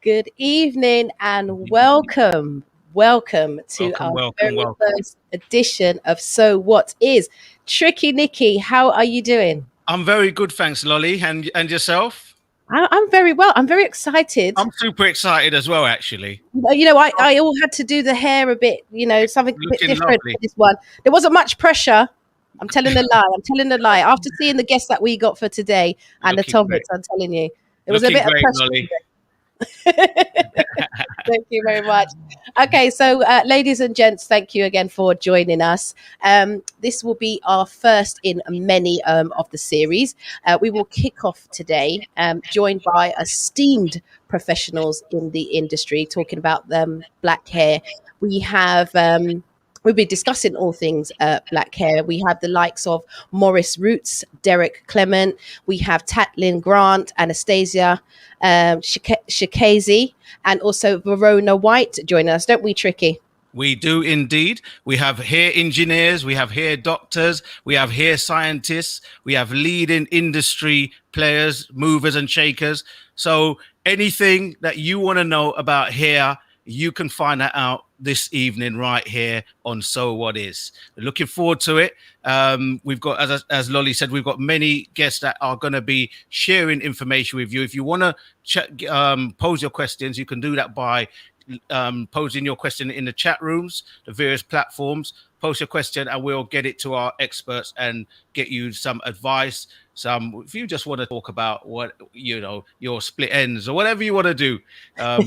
Good evening and welcome to our very Welcome. first edition of So What Is. Tricky Nikki, how are you doing? I'm very good, thanks, Lolly. And yourself? I'm very well. I'm very excited. I'm super excited as well, actually. I all had to do the hair a bit, something a bit Looking different for lovely. this one. There wasn't much pressure. I'm telling a lie. I'm telling a lie. After seeing the guests that we got for today and the Looking great. topics, I'm telling you, there was a Looking bit of great, pressure. Lolly. Thank you very much. Okay, so ladies and gents, thank you again for joining us. This will be our first in many of the series. We will kick off today, joined by esteemed professionals in the industry, talking about black hair. We have. We'll be discussing all things black hair. We have the likes of Morris Roots, Derek Clement. We have Tatlyn Grant, Anastasia Chikezie, and also Verona White joining us, don't we, Tricky? We do indeed. We have hair engineers, we have hair doctors, we have hair scientists, we have leading industry players, movers and shakers. So anything that you want to know about hair, you can find that out this evening right here on So What Is. Looking forward to it. We've got, as Lolly said, we've got many guests that are going to be sharing information with you. If you want to pose your questions, you can do that by posing your question in the chat rooms, the various platforms. Post your question and we'll get it to our experts and get you some advice. If you just want to talk about your split ends or whatever you want to do,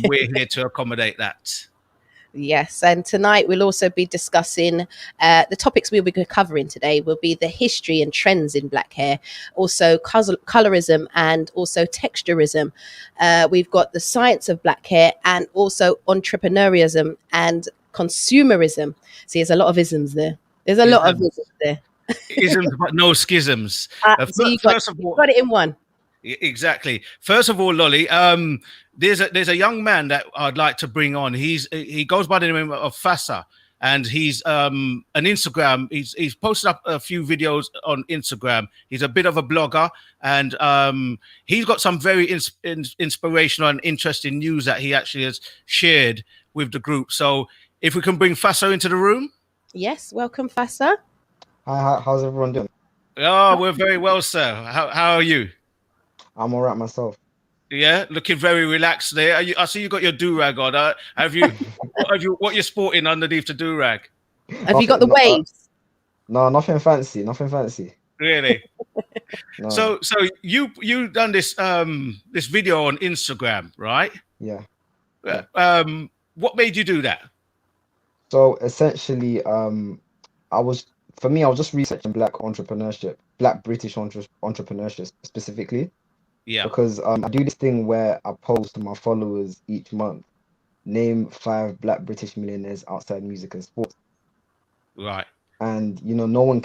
we're here to accommodate that. Yes, and tonight we'll also be discussing the topics we'll be covering today will be the history and trends in black hair, also colorism and also texturism. We've got the science of black hair and also entrepreneurism and consumerism. See, there's a lot of isms there. There's a lot of isms there. Isms, but no schisms. So you got it in one. Exactly. First of all, Lolly, there's a young man that I'd like to bring on. He goes by the name of Fassa, and he's an Instagram. He's posted up a few videos on Instagram. He's a bit of a blogger, and he's got some very inspirational and interesting news that he actually has shared with the group. So if we can bring Fassa into the room. Yes, welcome, Fassa. Hi, how's everyone doing? Oh, we're very well, sir. How are you? I'm all right myself. Yeah, looking very relaxed there. I see you got your do-rag on. What you're sporting underneath the do-rag? Have you got the waves? No, nothing fancy. Really? No. So you done this this video on Instagram, right? Yeah. What made you do that? So essentially, I was just researching black entrepreneurship, black British entrepreneurship specifically. Yeah. Because I do this thing where I post to my followers each month, name 5 black British millionaires outside music and sports. Right. And no one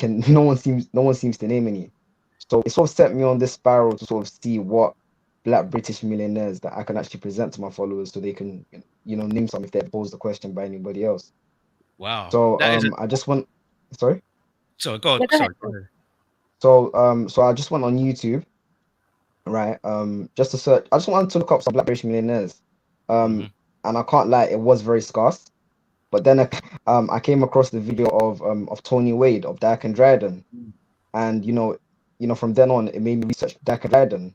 seems to name any. So it sort of set me on this spiral to sort of see what black British millionaires that I can actually present to my followers so they can name some if they're posed the question by anybody else. Wow. So I just went. Sorry. So go on. Sorry. Go ahead. So I just went on YouTube. Right, just to search. I just wanted to look up some black British millionaires, and I can't lie, it was very scarce. But then I came across the video of Tony Wade of Dyke and Dryden, and from then on it made me research Dyke and Dryden,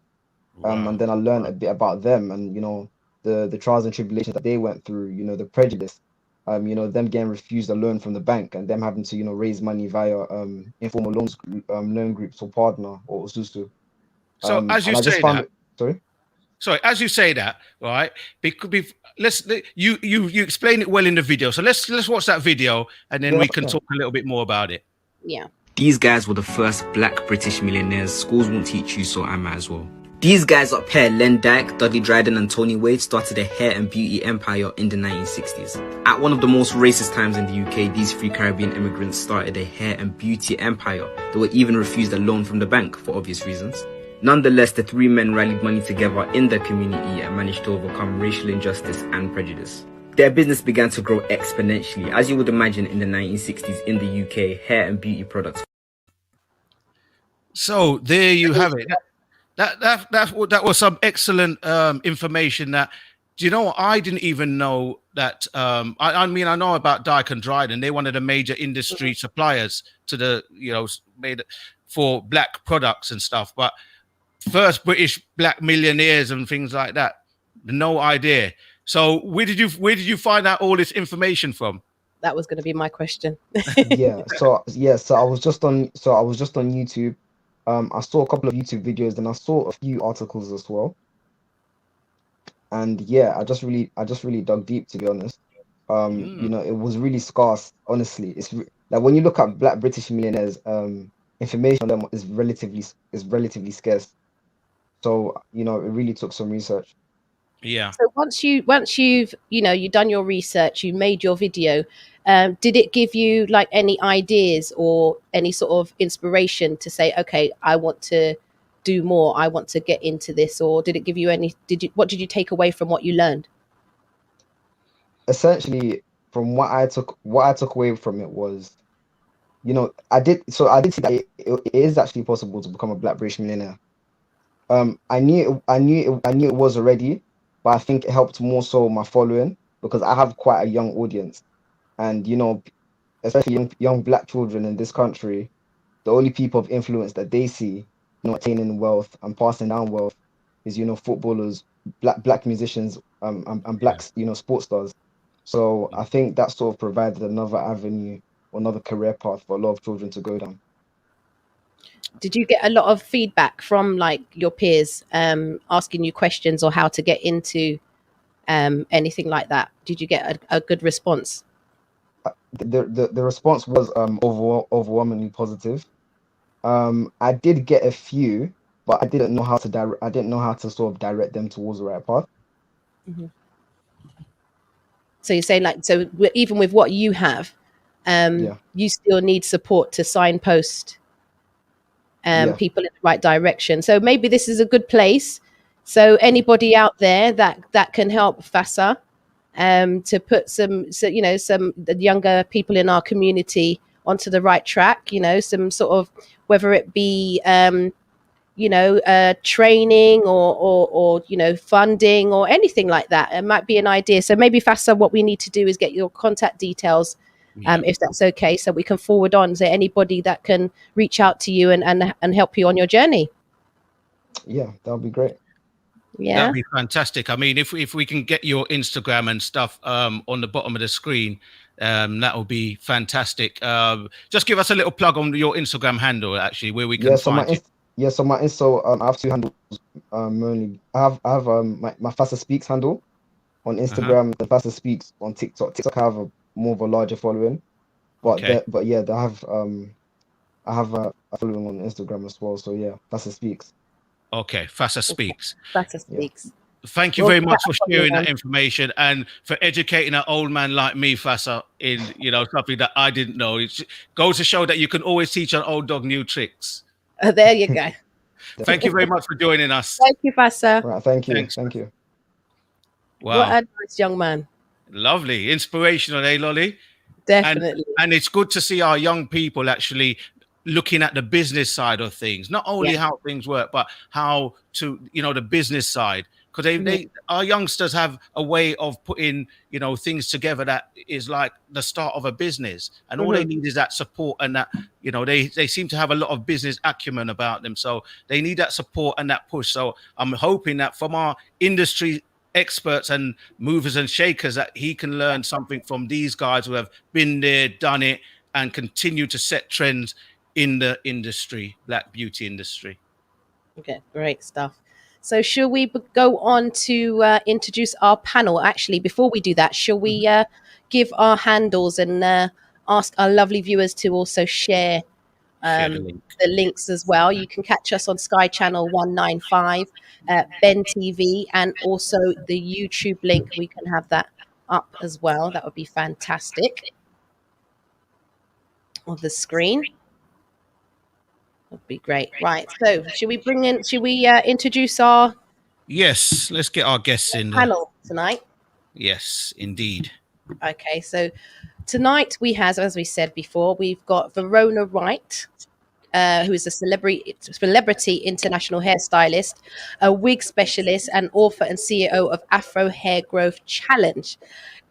and then I learned a bit about them and the trials and tribulations that they went through, the prejudice, them getting refused a loan from the bank and them having to raise money via informal loan groups or partner or Ususu. So as you say that, sorry, as you say that, right? You explain it well in the video. So let's watch that video and then we can talk a little bit more about it. Yeah. These guys were the first black British millionaires. Schools won't teach you, so I might as well. These guys up here, Len Dyke, Dudley Dryden and Tony Wade, started a hair and beauty empire in the 1960s. At one of the most racist times in the UK, these 3 Caribbean immigrants started a hair and beauty empire. They were even refused a loan from the bank for obvious reasons. Nonetheless, the 3 men rallied money together in their community and managed to overcome racial injustice and prejudice. Their business began to grow exponentially, as you would imagine in the 1960s in the UK, hair and beauty products. So there you have it. That was some excellent information that Do you know what? I didn't even know that. I mean, I know about Dyke and Dryden. They're one of the major industry suppliers to the, made for black products and stuff. But first British black millionaires and things like that, no idea. So where did you find out all this information from? That was going to be my question. So I was just on YouTube. I saw a couple of YouTube videos, and I saw a few articles as well. And yeah, I just really dug deep, to be honest. It was really scarce, honestly. Like when you look at black British millionaires, information on them is relatively scarce. So, it really took some research. Yeah. So once you've you've done your research, you made your video, did it give you like any ideas or any sort of inspiration to say, okay, I want to do more, I want to get into this? Or did it give you what did you take away from what you learned? Essentially, from what I took away from it was, I did see that it is actually possible to become a black British millionaire. I knew it was already, but I think it helped more so my following, because I have quite a young audience, and especially young black children in this country, the only people of influence that they see, attaining wealth and passing down wealth is, footballers, black musicians, and black, sports stars. So I think that sort of provided another avenue or another career path for a lot of children to go down. Did you get a lot of feedback from like your peers asking you questions or how to get into anything like that? Did you get a good response? The response was overwhelmingly positive. I did get a few, but I didn't know how to sort of direct them towards the right path. Mm-hmm. So you're saying even with what you have, you still need support to signpost people in the right direction. So maybe this is a good place. So anybody out there that can help Fassa to put some the younger people in our community onto the right track, some sort of, whether it be training or funding or anything like that. It might be an idea. So maybe Fassa, what we need to do is get your contact details, if that's okay, so we can forward on to anybody that can reach out to you and help you on your journey. Yeah, that would be great. Yeah, that'd be fantastic. I mean, if we can get your Instagram and stuff on the bottom of the screen, that would be fantastic. Just give us a little plug on your Instagram handle, actually, where we can find you. So I have two handles. Only I have my Fassa Speaks handle on Instagram, the Fassa Speaks on TikTok. TikTok I have more of a larger following, but I have a following on Instagram as well. So yeah, Fassa Speaks. Okay, Fassa Speaks. Fassa Speaks. Yeah. Thank you very much for sharing that information and for educating an old man like me, Fassa, in something that I didn't know. It goes to show that you can always teach an old dog new tricks. There you go. Thank you very much for joining us. Thank you, Fassa. Right, thank you. Thanks. Thank you. Wow. What a nice young man. Lovely. Inspirational, eh, Lolly? Definitely. And it's good to see our young people actually looking at the business side of things, not only how things work, but how to, the business side. Because our youngsters have a way of putting, things together that is like the start of a business. And all they need is that support and that, they seem to have a lot of business acumen about them. So they need that support and that push. So I'm hoping that from our industry experts and movers and shakers, that he can learn something from these guys who have been there, done it, and continue to set trends in the industry, black beauty industry. Okay, great stuff. So shall we go on to introduce our panel? Actually, before we do that, shall we give our handles and ask our lovely viewers to also share the links as well? You can catch us on Sky Channel 195, Ben TV, and also the YouTube link. We can have that up as well. That would be fantastic. On the screen. That'd be great. Right. So should we introduce our let's get our guests in panel tonight? Yes, indeed. Okay, so tonight we have, as we said before, we've got Verona White. who is a celebrity international hairstylist, a wig specialist, and author and CEO of Afro Hair Growth Challenge.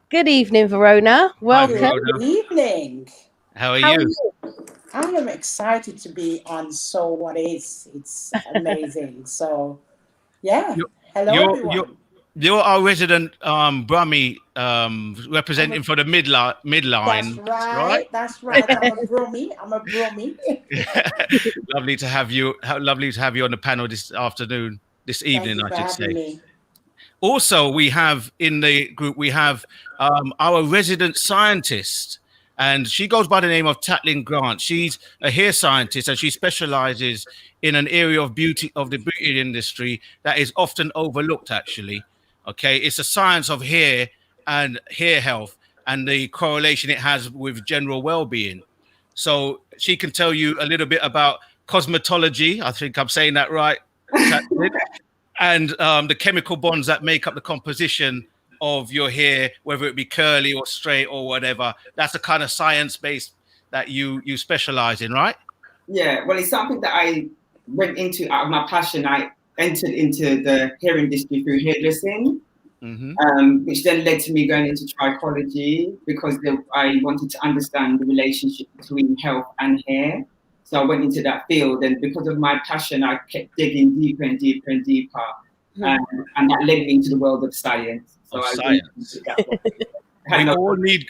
Good evening, Verona. Welcome. Verona. Good evening. How are How are you? you? I am excited to be on So What Is. It's amazing. So, yeah. You're, Hello, you're, everyone. you're, you're our resident Brummy representing for the midline. That's right. That's right. I'm a brummy. Lovely to have you. Lovely to have you on the panel this afternoon, this Thank evening, you I for should having say. me. Also, we have in the group, we have our resident scientist, and she goes by the name of Tatlyn Grant. She's a hair scientist, and she specializes in an area of beauty, of the beauty industry, that is often overlooked, actually. Okay, it's a science of hair and hair health and the correlation it has with general well-being. So she can tell you a little bit about cosmetology. I think I'm saying that right, Tatlyn. And the chemical bonds that make up the composition of your hair, whether it be curly or straight or whatever. That's the kind of science base that you specialize in, right? Yeah, well, it's something that I went into out of my passion. I entered into the hair industry through hairdressing, which then led to me going into trichology because I wanted to understand the relationship between health and hair. So I went into that field, and because of my passion, I kept digging deeper and deeper and deeper, and that led me into the world of science. So Science.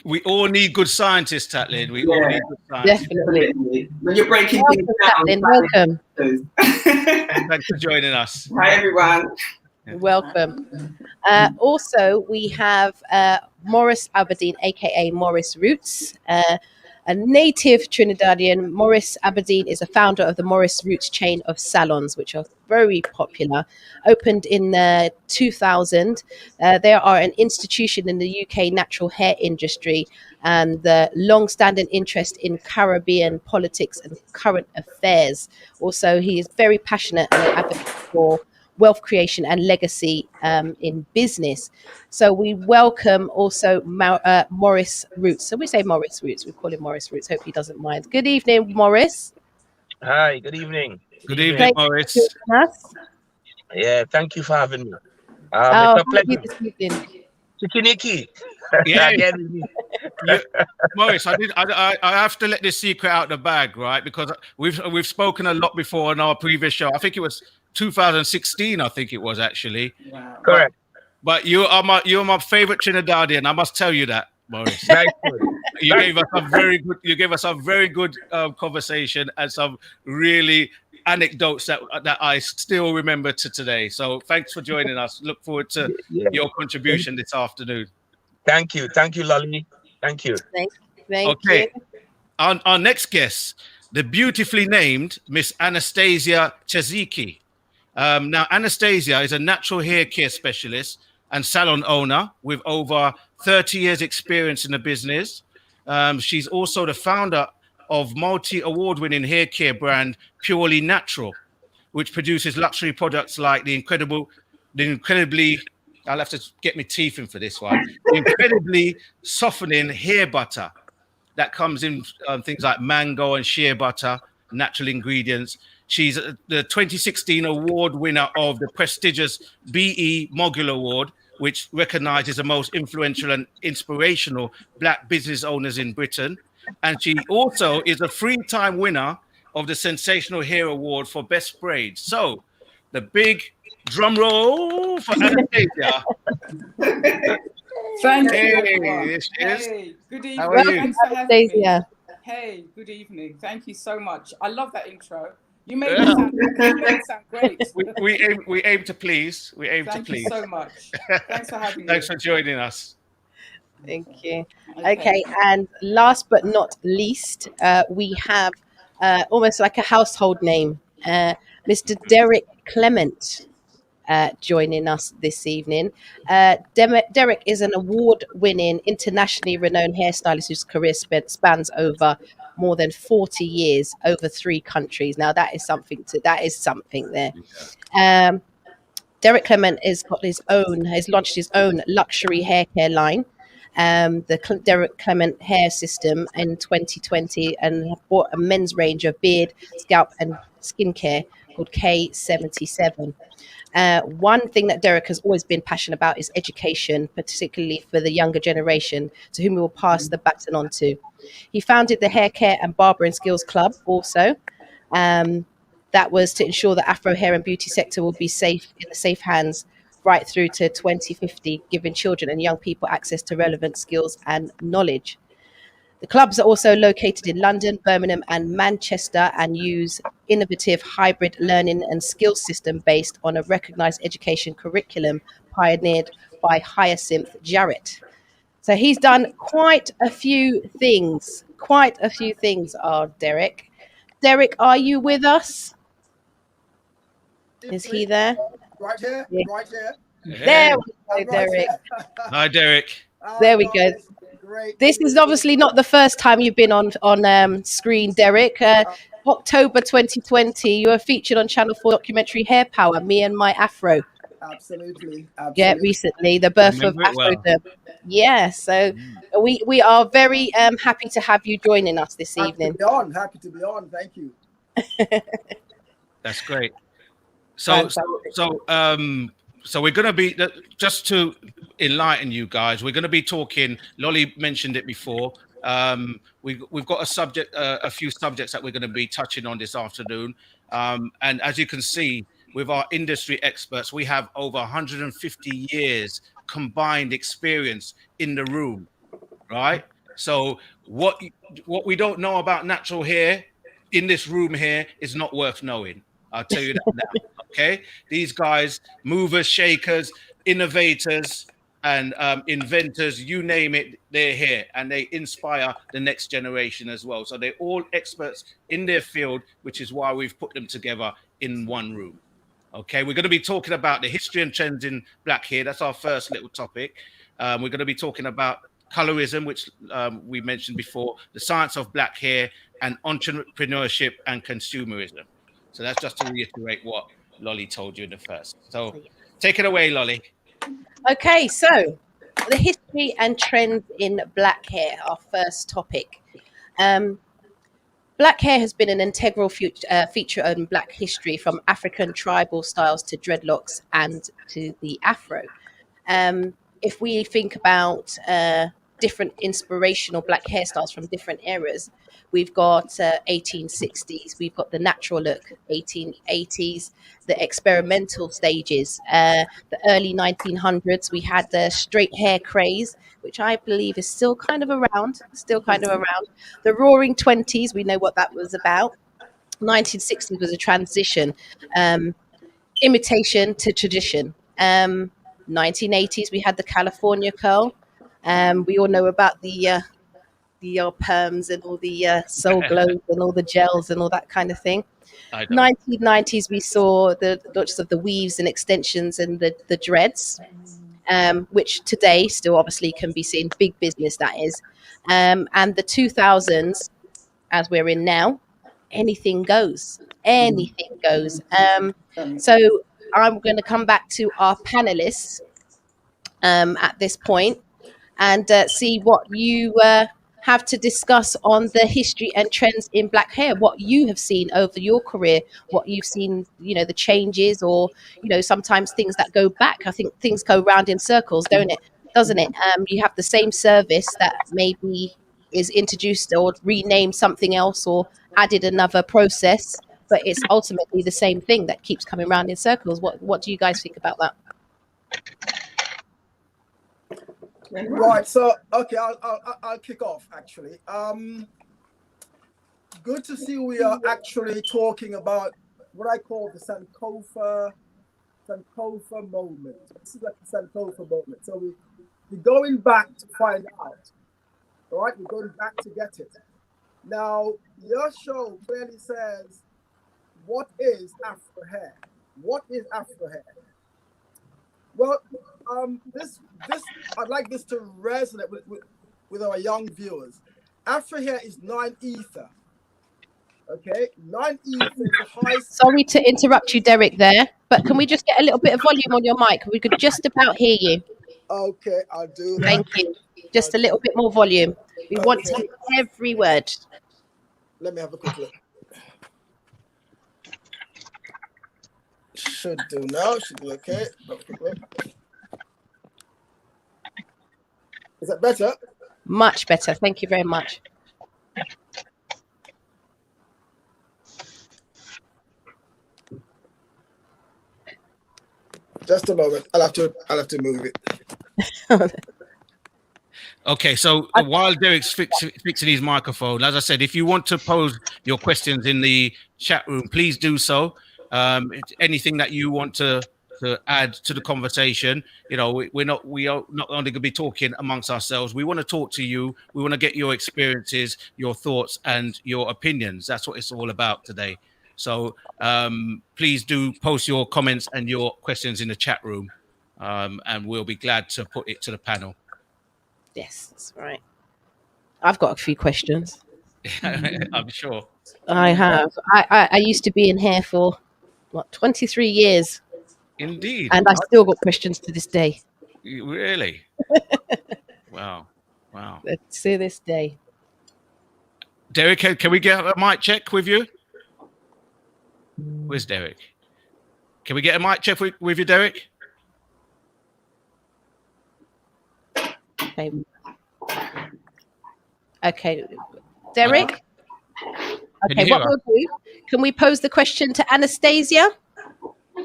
We all need good scientists, Tatlyn. We all need good scientists. Definitely. When you're breaking Welcome, things down, Tatlyn. Welcome. Thanks for joining us. Hi, everyone. Welcome. Also, we have Morris Aberdeen, aka Morris Roots, a native Trinidadian. Morris Aberdeen is a founder of the Morris Roots chain of salons, which are very popular. Opened in 2000. They are an institution in the UK natural hair industry and the long-standing interest in Caribbean politics and current affairs. Also, he is very passionate and an advocate for wealth creation and legacy in business. So we welcome also Morris Roots. So we say Morris Roots. We call him Morris Roots. Hope he doesn't mind. Good evening, Morris. Hi, good evening. Good evening, Morris. Yeah, thank you for having me. Oh, it's a pleasure. this evening. Chikiniki. Yeah. Again. Morris, I have to let this secret out the bag, right? Because we've spoken a lot before on our previous show. I think it was 2016. I think it was actually. Wow. Correct. But you're my favorite Trinidadian. I must tell you that, Morris. Nice one. You gave us a very good conversation and some really anecdotes that I still remember to today. So thanks for joining us. Look forward to your contribution this afternoon. Thank you, Lolly. Thank you. Thank Okay. you. Our next guest, the beautifully named Miss Anastasia Chikezie. Now, Anastasia is a natural hair care specialist and salon owner with over 30 years experience in the business. She's also the founder of multi-award-winning hair care brand Purely Natural, which produces luxury products like the incredibly, I'll have to get my teeth in for this one, the incredibly softening hair butter that comes in things like mango and shea butter, natural ingredients. She's the 2016 award winner of the prestigious BE Mogul Award, which recognizes the most influential and inspirational Black business owners in Britain. And she also is a three-time winner of the Sensational Hair Award for Best Braids. So, the big drum roll for Anastasia. Thank Hey, you, everyone. this is- Hey, good evening. How are you? Thanks for having me. Anastasia. Hey, good evening. Thank you so much. I love that intro. You made it sound great. We aim to please. We aim to Thank you please. so much. Thanks for having me. Thanks for joining us. Thank you. Okay, and last but not least, we have almost like a household name, Mr. Derek Clement, joining us this evening. Derek is an award-winning, internationally renowned hairstylist whose career spans over more than 40 years, over 3 countries. Now that is something there. Derek Clement has launched his own luxury hair care line. the Derek Clement hair system in 2020 and bought a men's range of beard, scalp, and skincare called K77. One thing that Derek has always been passionate about is education, particularly for the younger generation, to whom we will pass the baton on to. He founded the Hair Care and Barbering Skills Club also. That was to ensure the Afro hair and beauty sector will be safe in the safe hands right through to 2050, giving children and young people access to relevant skills and knowledge. The clubs are also located in London, Birmingham, and Manchester and use innovative hybrid learning and skills system based on a recognised education curriculum pioneered by Hyacinth Jarrett. So he's done quite a few things. Derek. Derek, are you with us? Is he there? Right here, Yeah. right here. There we go, Derek. Hi, Derek. There we go. Great. This is obviously not the first time you've been on screen, Derek. October 2020, you were featured on Channel 4 documentary Hair Power, Me and My Afro. Absolutely. Yeah, recently, the birth of Afro. Yeah, so we are very happy to have you joining us this evening. Happy to be on. Thank you. That's great. So we're going to be, just to enlighten you guys, we're going to be talking, Lolly mentioned it before, we've got a few subjects that we're going to be touching on this afternoon. And as you can see, with our industry experts, we have over 150 years combined experience in the room, right? So what we don't know about natural hair in this room here is not worth knowing. I'll tell you that now. Okay, these guys, movers, shakers, innovators, and inventors, you name it, they're here, and they inspire the next generation as well. So they're all experts in their field, which is why we've put them together in one room. Okay, we're going to be talking about the history and trends in black hair. That's our first little topic. We're going to be talking about colorism, which we mentioned before, the science of black hair, and entrepreneurship and consumerism. So that's just to reiterate what Lolly told you in the first. So take it away, Lolly. Okay, so the history and trends in black hair, our first topic. Black hair has been an integral feature in black history, from African tribal styles to dreadlocks and to the Afro. If we think about different inspirational black hairstyles from different eras, we've got 1860s, we've got the natural look, 1880s, the experimental stages, the early 1900s, we had the straight hair craze, which I believe is still kind of around. The roaring 20s, we know what that was about. 1960s was a transition, imitation to tradition. 1980s, we had the California curl. We all know about the perms and all the soul glows and all the gels and all that kind of thing. 1990s, we saw the lots of the weaves and extensions and the dreads, which today still obviously can be seen, big business that is. And the 2000s, as we're in now, anything goes. So I'm going to come back to our panelists at this point and see what you have to discuss on the history and trends in black hair, what you have seen over your career, what you've seen, the changes, or, sometimes things that go back. I think things go round in circles, doesn't it? You have the same service that maybe is introduced or renamed something else or added another process, but it's ultimately the same thing that keeps coming round in circles. What do you guys think about that? Right. So, okay, I'll kick off. Actually, good to see we are actually talking about what I call the Sankofa moment. This is like the Sankofa moment. So we're going back to find out. All right, we're going back to get it. Now, your show clearly says, "What is Afro hair? What is Afro hair?" Well, this I'd like this to resonate with our young viewers. Afro hair is non-ether. Okay, non-ether is the high. Sorry to interrupt you, Derek, there, but can we just get a little bit of volume on your mic? We could just about hear you. Okay, I'll do that. Thank you. Just a little bit more volume. We want to Okay. hear every word. Let me have a quick look. Should do now. Should be okay. Have a quick look. Is that better? Much better. Thank you very much. Just a moment. I'll have to move it. Okay, so while Derek's fixing his microphone, as I said, if you want to pose your questions in the chat room, please do so. Anything that you want to add to the conversation, we are not only going to be talking amongst ourselves. We want to talk to you. We want to get your experiences, your thoughts, and your opinions. That's what it's all about today. So please do post your comments and your questions in the chat room, and we'll be glad to put it to the panel. Yes, that's right. I've got a few questions. I'm sure. I have. I used to be in hair for 23 years. Indeed. And I still got questions to this day. Really? Wow. To this day. Derek, can we get a mic check with you? Where's Derek? Can we get a mic check with you, Derek? Okay. Derek? Okay, what we'll do, can we pose the question to Anastasia?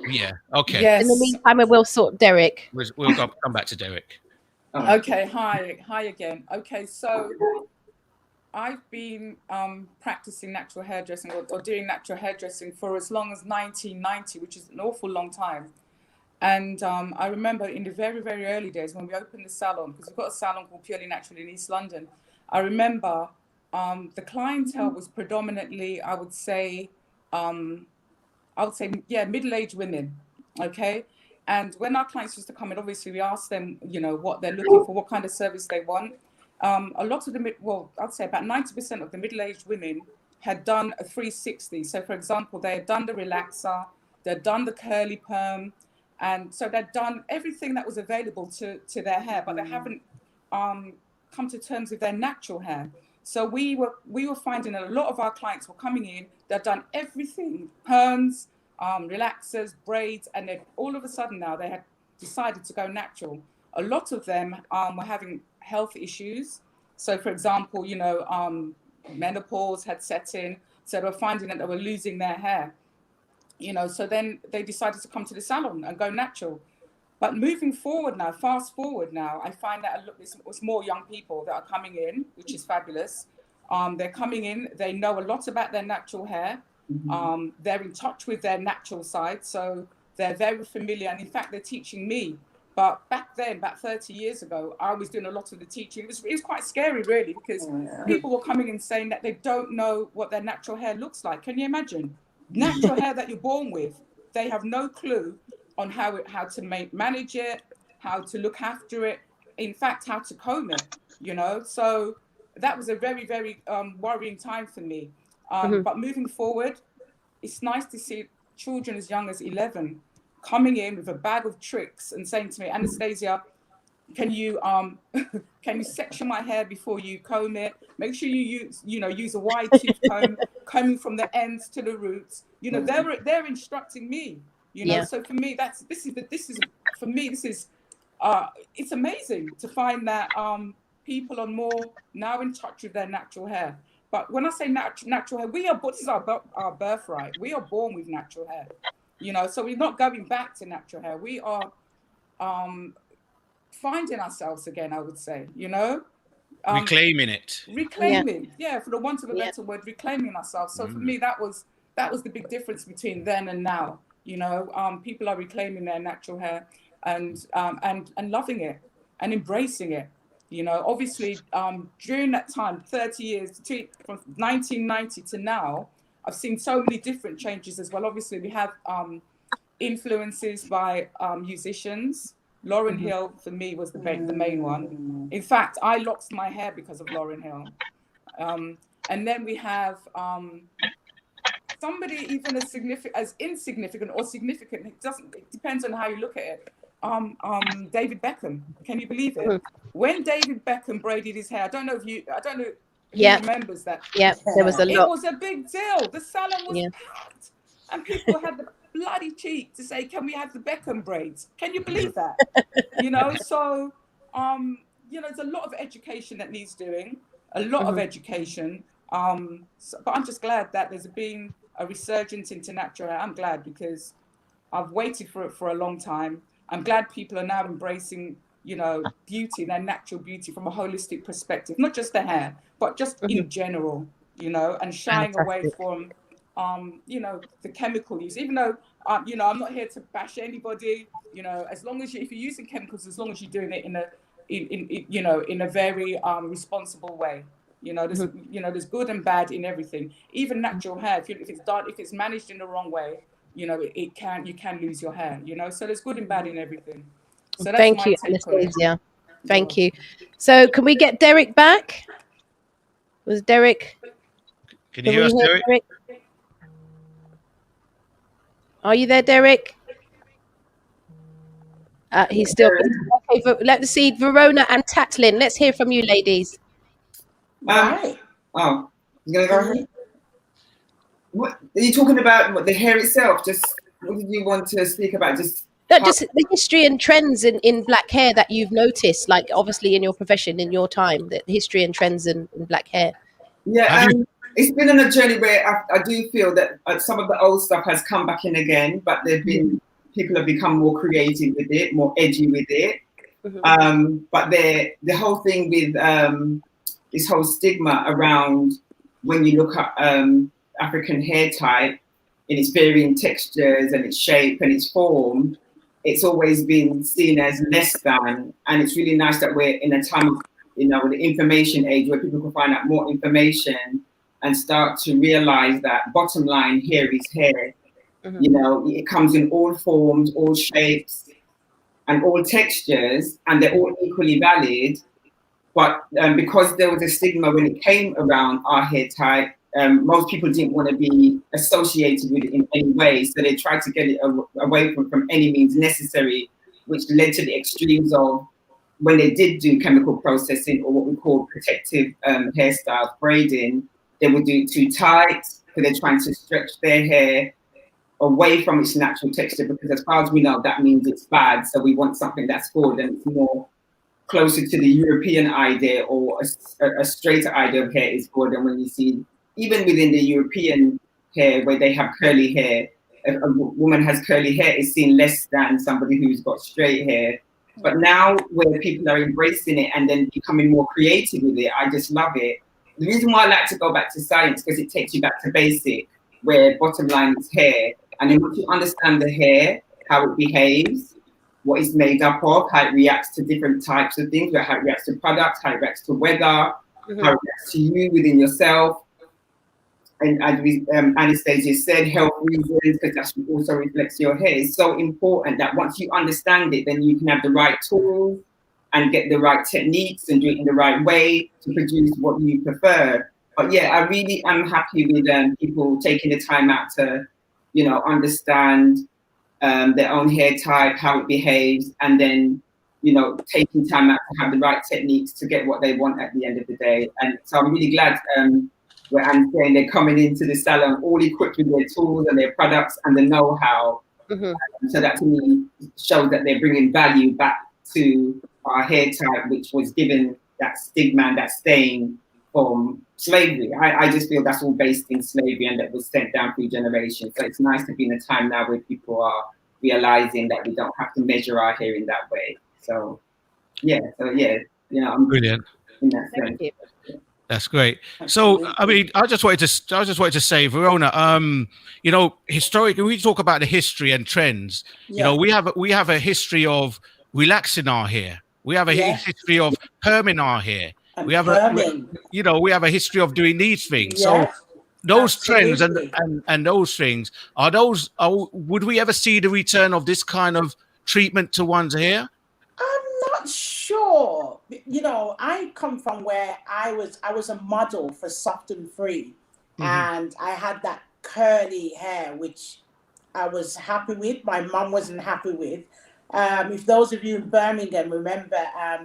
Yeah, okay. Yes. In the meantime, we'll sort Derek. We'll come back to Derek. Okay, hi again. Okay, so I've been practicing natural hairdressing or doing natural hairdressing for as long as 1990, which is an awful long time. And I remember in the very, very early days when we opened the salon, because we've got a salon called Purely Natural in East London, I remember the clientele was predominantly, I would say, middle-aged women, okay? And when our clients used to come in, obviously we asked them, what they're looking for, what kind of service they want. A lot of them, I'd say about 90% of the middle-aged women had done a 360. So for example, they had done the relaxer, they'd done the curly perm, and so they'd done everything that was available to their hair, but they haven't come to terms with their natural hair. So we were finding that a lot of our clients were coming in, they'd done everything, perms, relaxers, braids, and then all of a sudden now they had decided to go natural. A lot of them were having health issues. So for example, menopause had set in, so they were finding that they were losing their hair. So then they decided to come to the salon and go natural. But moving forward now, fast forward now, I find that it's more young people that are coming in, which is fabulous. They're coming in, they know a lot about their natural hair. They're in touch with their natural side, so they're very familiar. And in fact, they're teaching me. But back then, about 30 years ago, I was doing a lot of the teaching. It was quite scary, really, because people were coming in saying that they don't know what their natural hair looks like. Can you imagine? Natural hair that you're born with, they have no clue on how to manage it, how to look after it, in fact, how to comb it, So that was a very, very worrying time for me. But moving forward, it's nice to see children as young as 11 coming in with a bag of tricks and saying to me, Anastasia, can you section my hair before you comb it? Make sure you use a wide tooth comb, combing from the ends to the roots. They're instructing me. So for me, it's amazing to find that people are more now in touch with their natural hair. But when I say natural hair, this is our birthright. We are born with natural hair. So we're not going back to natural hair. We are finding ourselves again, I would say, reclaiming it. For the want of a better word, reclaiming ourselves. So for me, that was the big difference between then and now. People are reclaiming their natural hair and loving it and embracing it. Obviously, during that time, 30 years, from 1990 to now, I've seen so many different changes as well. Obviously, we have influences by musicians. Lauryn Hill, for me, was the main one. In fact, I locked my hair because of Lauryn Hill. And then we have somebody even as insignificant or significant. It depends on how you look at it. David Beckham. Can you believe it? When David Beckham braided his hair, I don't know who remembers that. Yeah, there was a It lot. was a big deal. The salon was packed, and people had the bloody cheek to say, "Can we have the Beckham braids?" Can you believe that? You know, so you know, there's a lot of education that needs doing, a lot of education. But I'm just glad that there's been a resurgence into natural hair. I'm glad, because I've waited for it for a long time. I'm glad people are now embracing, you know, beauty, their natural beauty from a holistic perspective, not just the hair, but just in general, you know, and shying away from, you know, the chemical use. Even though, you know, I'm not here to bash anybody, you know, as long as if you're using chemicals, as long as you're doing it you know, in a very responsible way. You know, there's good and bad in everything. Even natural hair, if it's managed in the wrong way, you know, you can lose your hair. You know, so there's good and bad in everything. So that's Thank my you, take on it. Anastasia. Thank you. So, can we get Derek back? Was Derek? Can you hear us, Derek? Are you there, Derek? He's still. Okay, let's see, Verona and Tatlyn. Let's hear from you, ladies. Right. Oh, you gonna go ahead? What are you talking about? What, the hair itself? Just what did you want to speak about? Just the history and trends in black hair that you've noticed, like obviously in your profession, in your time, the history and trends in black hair. Yeah, it's been on a journey where I do feel that some of the old stuff has come back in again, but people have become more creative with it, more edgy with it. But the whole thing with this whole stigma around when you look at African hair type in its varying textures and its shape and its form, it's always been seen as less than. And it's really nice that we're in a time of, you know, the information age where people can find out more information and start to realize that bottom line, hair is hair. You know, it comes in all forms, all shapes, and all textures, and they're all equally valid. But because there was a stigma when it came around our hair type, most people didn't want to be associated with it in any way. So they tried to get it away from any means necessary, which led to the extremes of when they did do chemical processing or what we call protective hairstyles, braiding, they would do it too tight, so they're trying to stretch their hair away from its natural texture, because as far as we know, that means it's bad. So we want something that's good and it's more closer to the European idea, or a straighter idea of hair is good. And when you see, even within the European hair, where they have curly hair, if a woman has curly hair is seen less than somebody who's got straight hair. But now where people are embracing it and then becoming more creative with it, I just love it. The reason why I like to go back to science, because it takes you back to basic, where bottom line is hair. And then once you understand the hair, how it behaves, what it's made up of, how it reacts to different types of things, how it reacts to products, how it reacts to weather, how it reacts to you within yourself. And as Anastasia said, health reasons, because that also reflects your hair. It's so important that once you understand it, then you can have the right tools and get the right techniques and do it in the right way to produce what you prefer. But yeah, I really am happy with people taking the time out to, you know, understand their own hair type, how it behaves, and then, you know, taking time out to have the right techniques to get what they want at the end of the day. And so I'm really glad where I'm saying they're coming into the salon all equipped with their tools and their products and the know-how. So that to me shows that they're bringing value back to our hair type, which was given that stigma and that stain from slavery. I just feel that's all based in slavery and that was sent down through generations. So it's nice to be in a time now where people are realizing that we don't have to measure our hair in that way. So yeah, you know, I'm brilliant. In that sense. That's great. So, I mean, I just wanted to say, Verona, you know, historically, we talk about the history and trends. You know, we have a history of relaxing our hair. We have a history of perming our hair. And we have we have a history of doing these things. So those trends and those things would we ever see the return of this kind of treatment to one's hair? I'm not sure. You know, I come from where I was a model for Soft and Free, and I had that curly hair, which I was happy with. My mum wasn't happy with, If those of you in Birmingham remember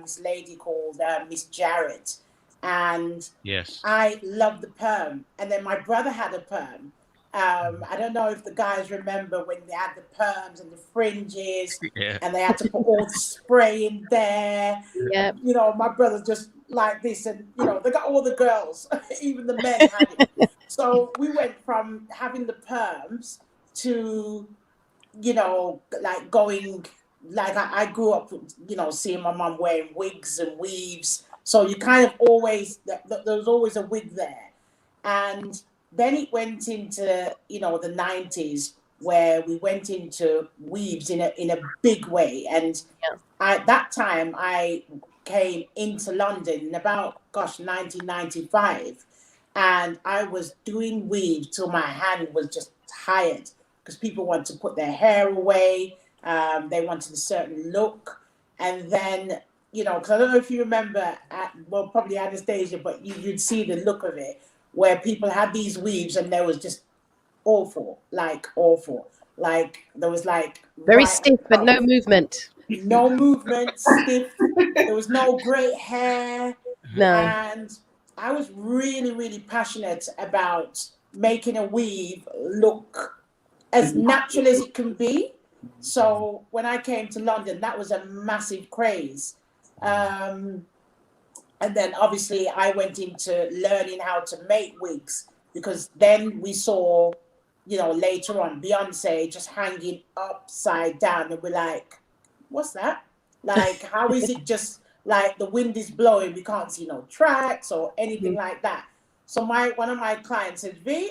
this lady called Miss Jarrett, and Yes. I loved the perm. And then my brother had a perm. I don't know if the guys remember when they had the perms and the fringes, Yeah. and they had to put all the spray in there. Yeah. You know, my brother's just like this, and you know, they got all the girls, even the men had it. So we went from having the perms to, you know, like going, like I grew up, you know, seeing my mum wearing wigs and weaves. So you kind of always, there was always a wig there. And then it went into, you know, the 90s where we went into weaves in a big way. And at that time, I came into London in about, 1995. And I was doing weave till my hand was just tired because people wanted to put their hair away. They wanted a certain look. And then, you know, because I don't know if you remember, well, probably Anastasia, but you'd see the look of it where people had these weaves and they was just awful, like awful. Like there was like Very right stiff, but no movement. no movement, stiff. There was no great hair. No. And I was really, really passionate about making a weave look as natural as it can be. So when I came to London, that was a massive craze. And then obviously I went into learning how to make wigs, because then we saw, you know, later on Beyonce just hanging upside down, and we're like, what's that? Like, how is it just like the wind is blowing, we can't see no tracks or anything like that? So one of my clients said, V,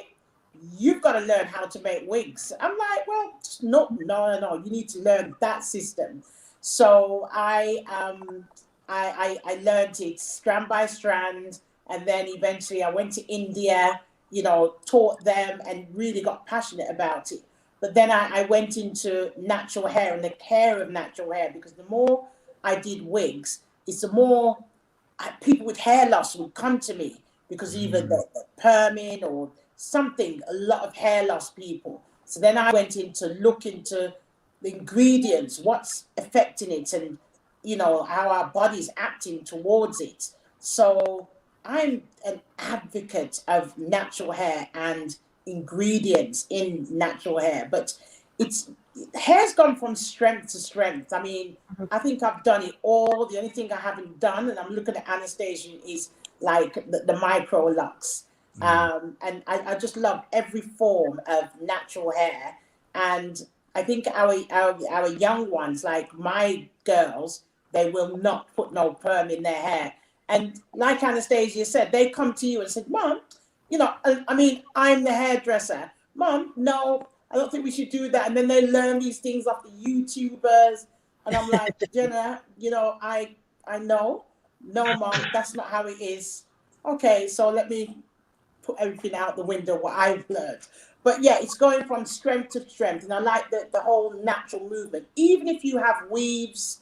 you've got to learn how to make wigs. I'm like, well, no, you need to learn that system. So I learned it strand by strand, and then eventually I went to India, you know, taught them and really got passionate about it. But then I went into natural hair and the care of natural hair, because the more I did wigs, it's the more people with hair loss would come to me, because either the perming or something, a lot of hair loss people. So then I went into look into the ingredients, what's affecting it, and you know, how our body's acting towards it. So I'm an advocate of natural hair and ingredients in natural hair, but hair's gone from strength to strength. I mean, I think I've done it all. The only thing I haven't done, and I'm looking at Anastasia, is like the micro locks. And I just love every form of natural hair. And I think our young ones, like my girls, they will not put no perm in their hair. And like Anastasia said, they come to you and said, Mom, you know, I mean, I'm the hairdresser. Mom, no, I don't think we should do that. And then they learn these things off the YouTubers. And I'm like, Jenna, you know, I know. No, Mom, that's not how it is. Okay, so let me put everything out the window, what I've learned. But yeah, it's going from strength to strength. And I like the whole natural movement. Even if you have weaves,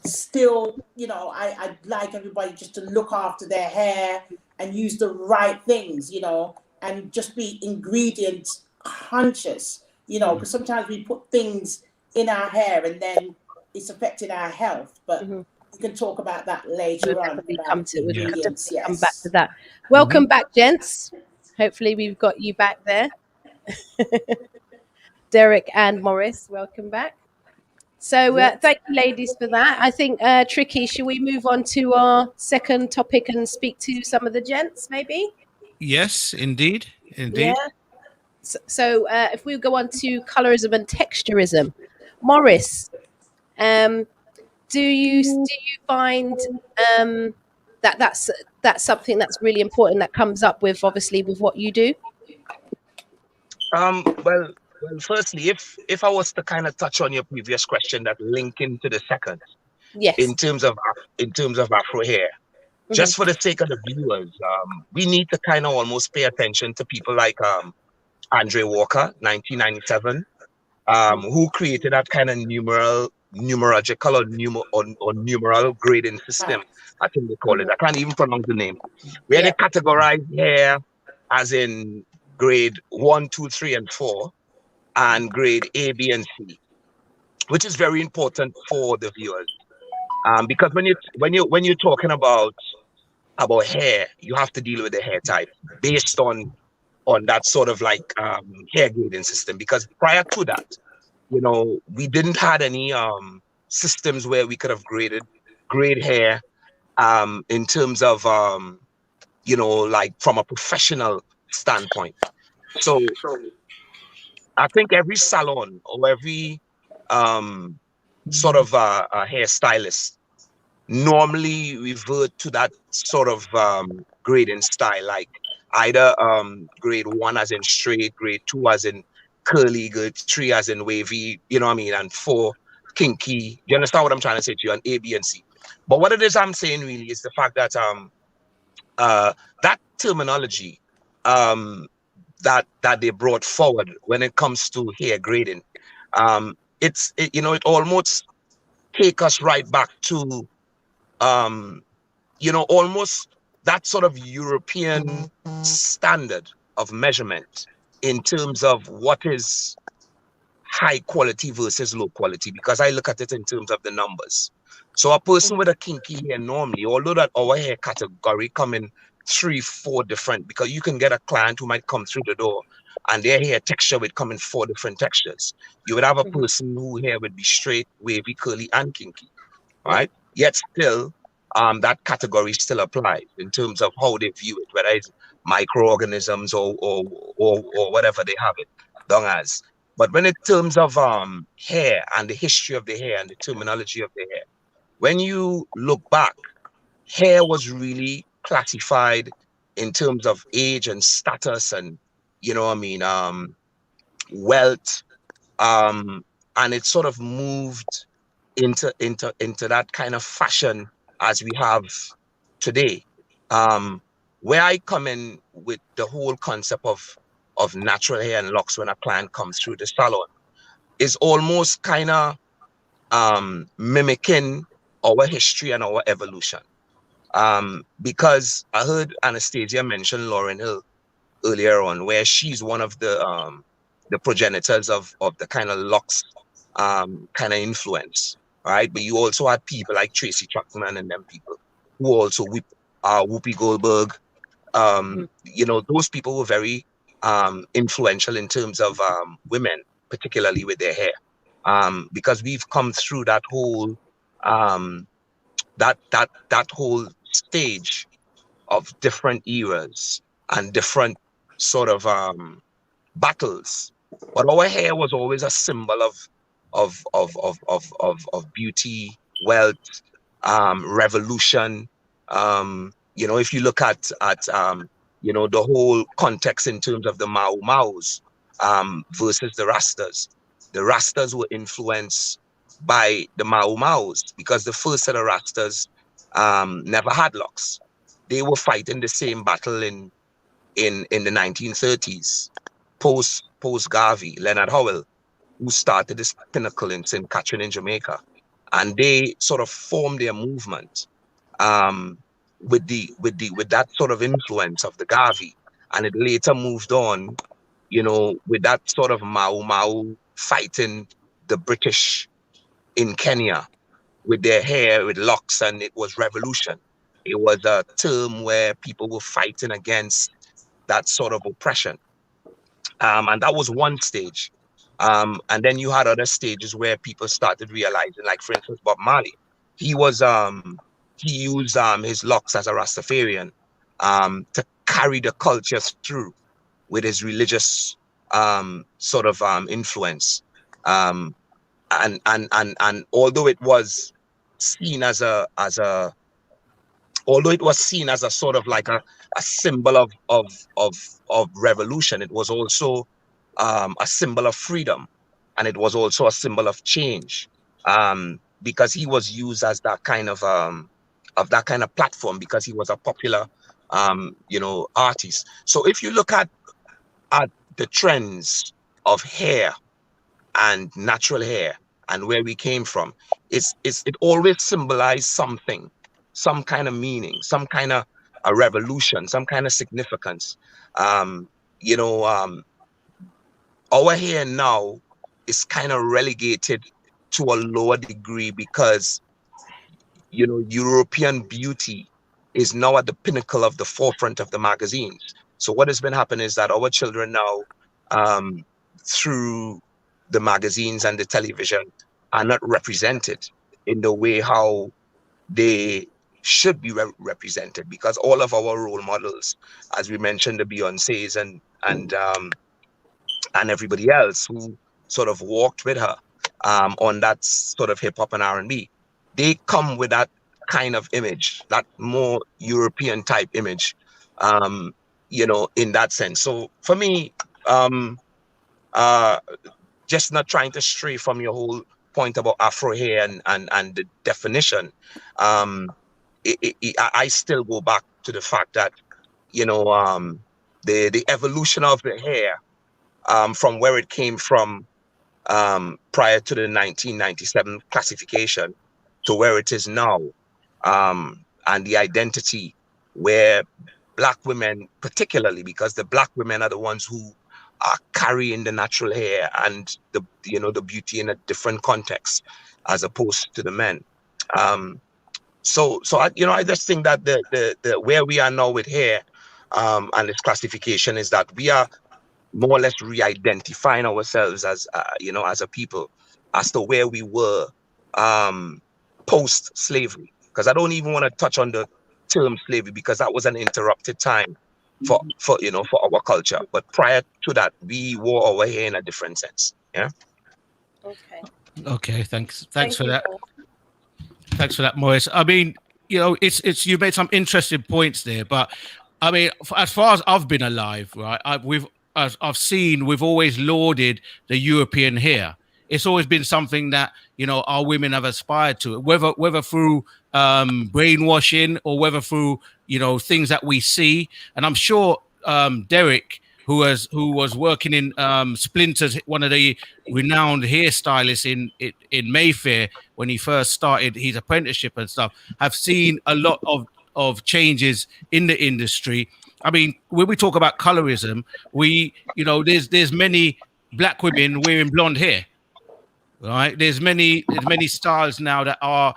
still, you know, I'd like everybody just to look after their hair and use the right things, you know, and just be ingredient conscious, you know, because sometimes we put things in our hair and then it's affecting our health. But we can talk about that later on. Come back to that. Welcome back, gents. Hopefully we've got you back there. Derek and Morris, welcome back. So thank you, ladies, for that. I think, Tricky, should we move on to our second topic and speak to some of the gents, maybe? Yes, indeed. Yeah. So if we go on to colorism and texturism, Morris, do you find that's something that's really important that comes up with, obviously, with what you do? Well, firstly, if I was to kind of touch on your previous question that link into the second, yes, in terms of Afro hair, just for the sake of the viewers, we need to kind of almost pay attention to people like Andre Walker, 1997, who created that kind of numerological or numeral grading system. I think they call it. I can't even pronounce the name. Where they categorize hair as in grade 1, 2, 3, and 4, and grade A, B, and C. which is very important for the viewers. Because when you're talking about hair, you have to deal with the hair type based on that sort of like hair grading system. Because prior to that, we didn't had any systems where we could have grade hair in terms of like from a professional standpoint. So I think every salon or every sort of a hairstylist normally revert to that sort of grading style, like either grade 1 as in straight, grade 2 as in curly, grade 3 as in wavy, you know what I mean, and 4 kinky. You understand what I'm trying to say to you? And A, B, and C. But what it is I'm saying really is the fact that that terminology that they brought forward when it comes to hair grading, it almost take us right back to almost that sort of European standard of measurement in terms of what is high quality versus low quality, because I look at it in terms of the numbers. So a person with a kinky hair normally, although that our hair category come in 3, 4 different, because you can get a client who might come through the door and their hair texture would come in 4 different textures. You would have a person whose hair would be straight, wavy, curly, and kinky, right? Yet still, that category still applies in terms of how they view it, whether it's microorganisms or whatever they have it done as. But when in terms of hair and the history of the hair and the terminology of the hair, when you look back, hair was really classified in terms of age and status and, wealth. And it sort of moved into that kind of fashion as we have today. Where I come in with the whole concept of natural hair and locks when a client comes through the salon is almost kind of mimicking our history and our evolution. Because I heard Anastasia mention Lauryn Hill earlier on, where she's one of the progenitors of the kind of locks kind of influence, right? But you also had people like Tracy Chapman and them people who also Whoopi Goldberg. Those people were very influential in terms of women, particularly with their hair, because we've come through that whole that whole stage of different eras and different sort of battles. But our hair was always a symbol of beauty, wealth, revolution. If you look at the whole context in terms of the Maus versus the Rastas were influenced by the Maus because the first set of Rastas never had locks. They were fighting the same battle in the 1930s, post Garvey, Leonard Howell, who started this pinnacle in St. Catherine in Jamaica, and they sort of formed their movement with that sort of influence of the Garvey, and it later moved on, with that sort of Mau fighting the British in Kenya with their hair with locks, and it was revolution. It was a term where people were fighting against that sort of oppression. And that was one stage. And then you had other stages where people started realizing, like for instance, Bob Marley. He used his locks as a Rastafarian to carry the culture through with his religious sort of influence. And although it was seen as a sort of like a symbol of revolution, it was also a symbol of freedom, and it was also a symbol of change, because he was used as that kind of platform, because he was a popular artist. So if you look at the trends of hair and natural hair and where we came from, it always symbolized something, some kind of meaning, some kind of a revolution, some kind of significance. Our hair now is kind of relegated to a lower degree because, you know, European beauty is now at the pinnacle of the forefront of the magazines. So what has been happening is that our children now, through the magazines and the television, are not represented in the way how they should be represented, because all of our role models, as we mentioned, the Beyoncés and everybody else who sort of walked with her on that sort of hip hop and R&B, they come with that kind of image, that more European type image, you know, in that sense. So for me, uh, just not trying to stray from your whole point about Afro hair and the definition, I still go back to the fact that, you know, the evolution of the hair, from where it came from prior to the 1997 classification to where it is now, and the identity where Black women, particularly because the Black women are the ones who are carrying the natural hair and the, you know, the beauty in a different context as opposed to the men. So I, you know, I just think that the where we are now with hair and its classification is that we are more or less re-identifying ourselves as, you know, as a people, as to where we were post-slavery. Because I don't even want to touch on the term slavery, because that was an interrupted time for you know, for our culture. But prior to that, we wore our hair in a different sense. Yeah. Okay. Okay. Thanks Thank for you, that. Paul. Thanks for that, Maurice. I mean, you know, it's you made some interesting points there, but I mean, as far as I've been alive, right, I've seen, we've always lauded the European hair. It's always been something that, you know, our women have aspired to, whether through brainwashing or whether through, you know, things that we see. And I'm sure Derek, who was working in Splinters, one of the renowned hairstylists in Mayfair when he first started his apprenticeship and stuff, have seen a lot of changes in the industry. I mean, when we talk about colorism, you know, there's many Black women wearing blonde hair, right? There's many styles now that are,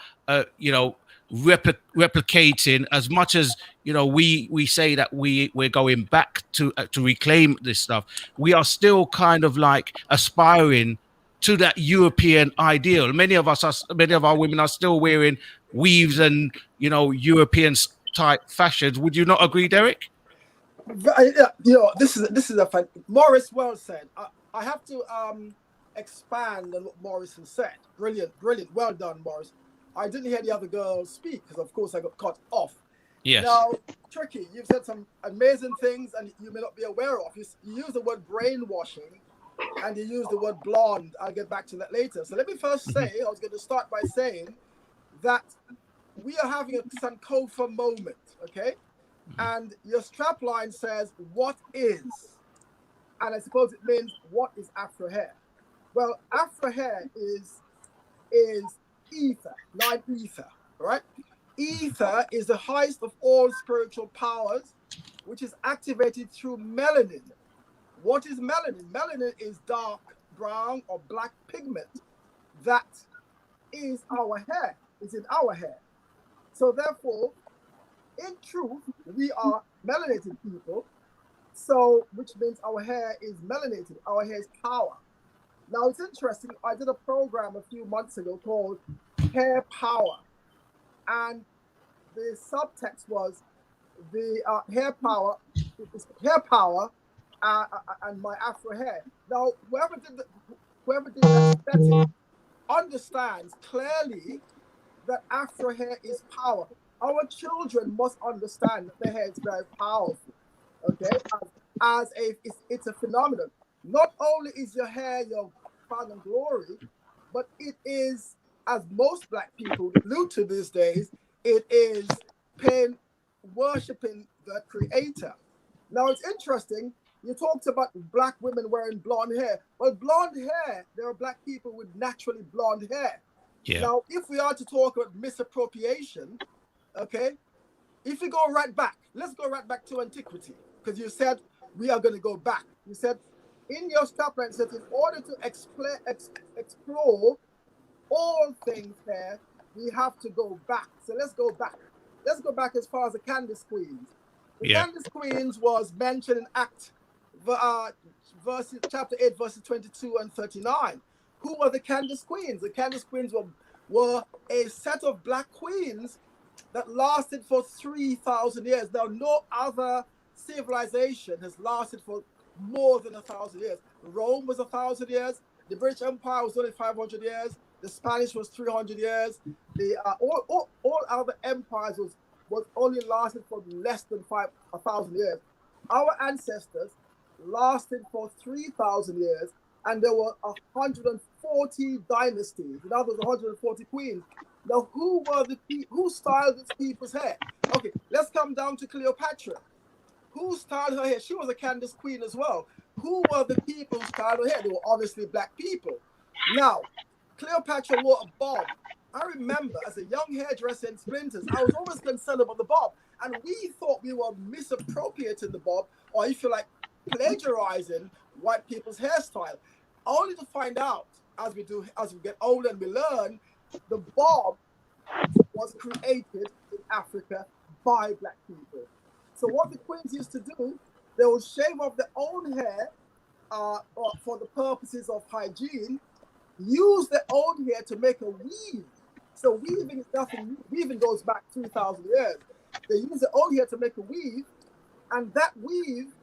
you know, replicating, as much as, you know, we say that we're going back to reclaim this stuff. We are still kind of like aspiring to that European ideal. Many of our women are still wearing weaves and, you know, European type fashions. Would you not agree, Derek? You know, this is a fun. Morris well said. I have to expand on what Morris has said. Brilliant, well done, Morris. I didn't hear the other girls speak because, of course, I got cut off. Yes. Now, Tricky, you've said some amazing things, and you may not be aware of. You use the word brainwashing, and you use the word blonde. I'll get back to that later. So let me first say, I was going to start by saying that we are having a Sankofa moment, okay? And your strapline says, "What is?" And I suppose it means, what is Afro hair? Well, Afro hair is ether, not ether, right? Ether is the highest of all spiritual powers, which is activated through melanin. What is melanin? Melanin is dark brown or black pigment that is our hair, is in our hair. So therefore, in truth, we are melanated people. So, which means our hair is melanated, our hair is power. Now, it's interesting, I did a program a few months ago called Hair Power. And the subtext was the hair power and my Afro hair. Now, whoever did that setting understands clearly that Afro hair is power. Our children must understand that their hair is very powerful. Okay, it's a phenomenon. Not only is your hair your crown and glory, but it is, as most Black people allude to these days, it is worshipping the Creator. Now it's interesting. You talked about Black women wearing blonde hair. Well, blonde hair, there are Black people with naturally blonde hair. Yeah. Now, if we are to talk about misappropriation, okay, if you go right back, let's go right back to antiquity, because you said we are going to go back. You said in your statement, said in order to explore all things hair, we have to go back. So let's go back. Let's go back as far as the Candice Queens. The Candice Queens was mentioned in chapter 8, verses 22 and 39. Who were the Candice Queens? The Candice Queens were a set of black queens that lasted for 3,000 years. Now, no other civilization has lasted for more than 1,000 years. Rome was 1,000 years. The British Empire was only 500 years. The Spanish was 300 years. The all other empires was only lasted for less than 1,000 years. Our ancestors lasted for 3,000 years, and there were 140 dynasties. In other words, 140 queens. Now, who styled these people's hair? Okay, let's come down to Cleopatra. Who styled her hair? She was a Candice Queen as well. Who were the people who styled her hair? They were obviously black people. Now, Cleopatra wore a bob. I remember as a young hairdresser in Splinters, I was always concerned about the bob. And we thought we were misappropriating the bob, or if you like, plagiarizing white people's hairstyle. Only to find out as we get older and we learn, the bob was created in Africa by black people. So what the queens used to do, they would shave off their own hair for the purposes of hygiene, use their own hair to make a weave. So weaving is nothing new. Weaving goes back 3,000 years. They use their own hair to make a weave, and that weave,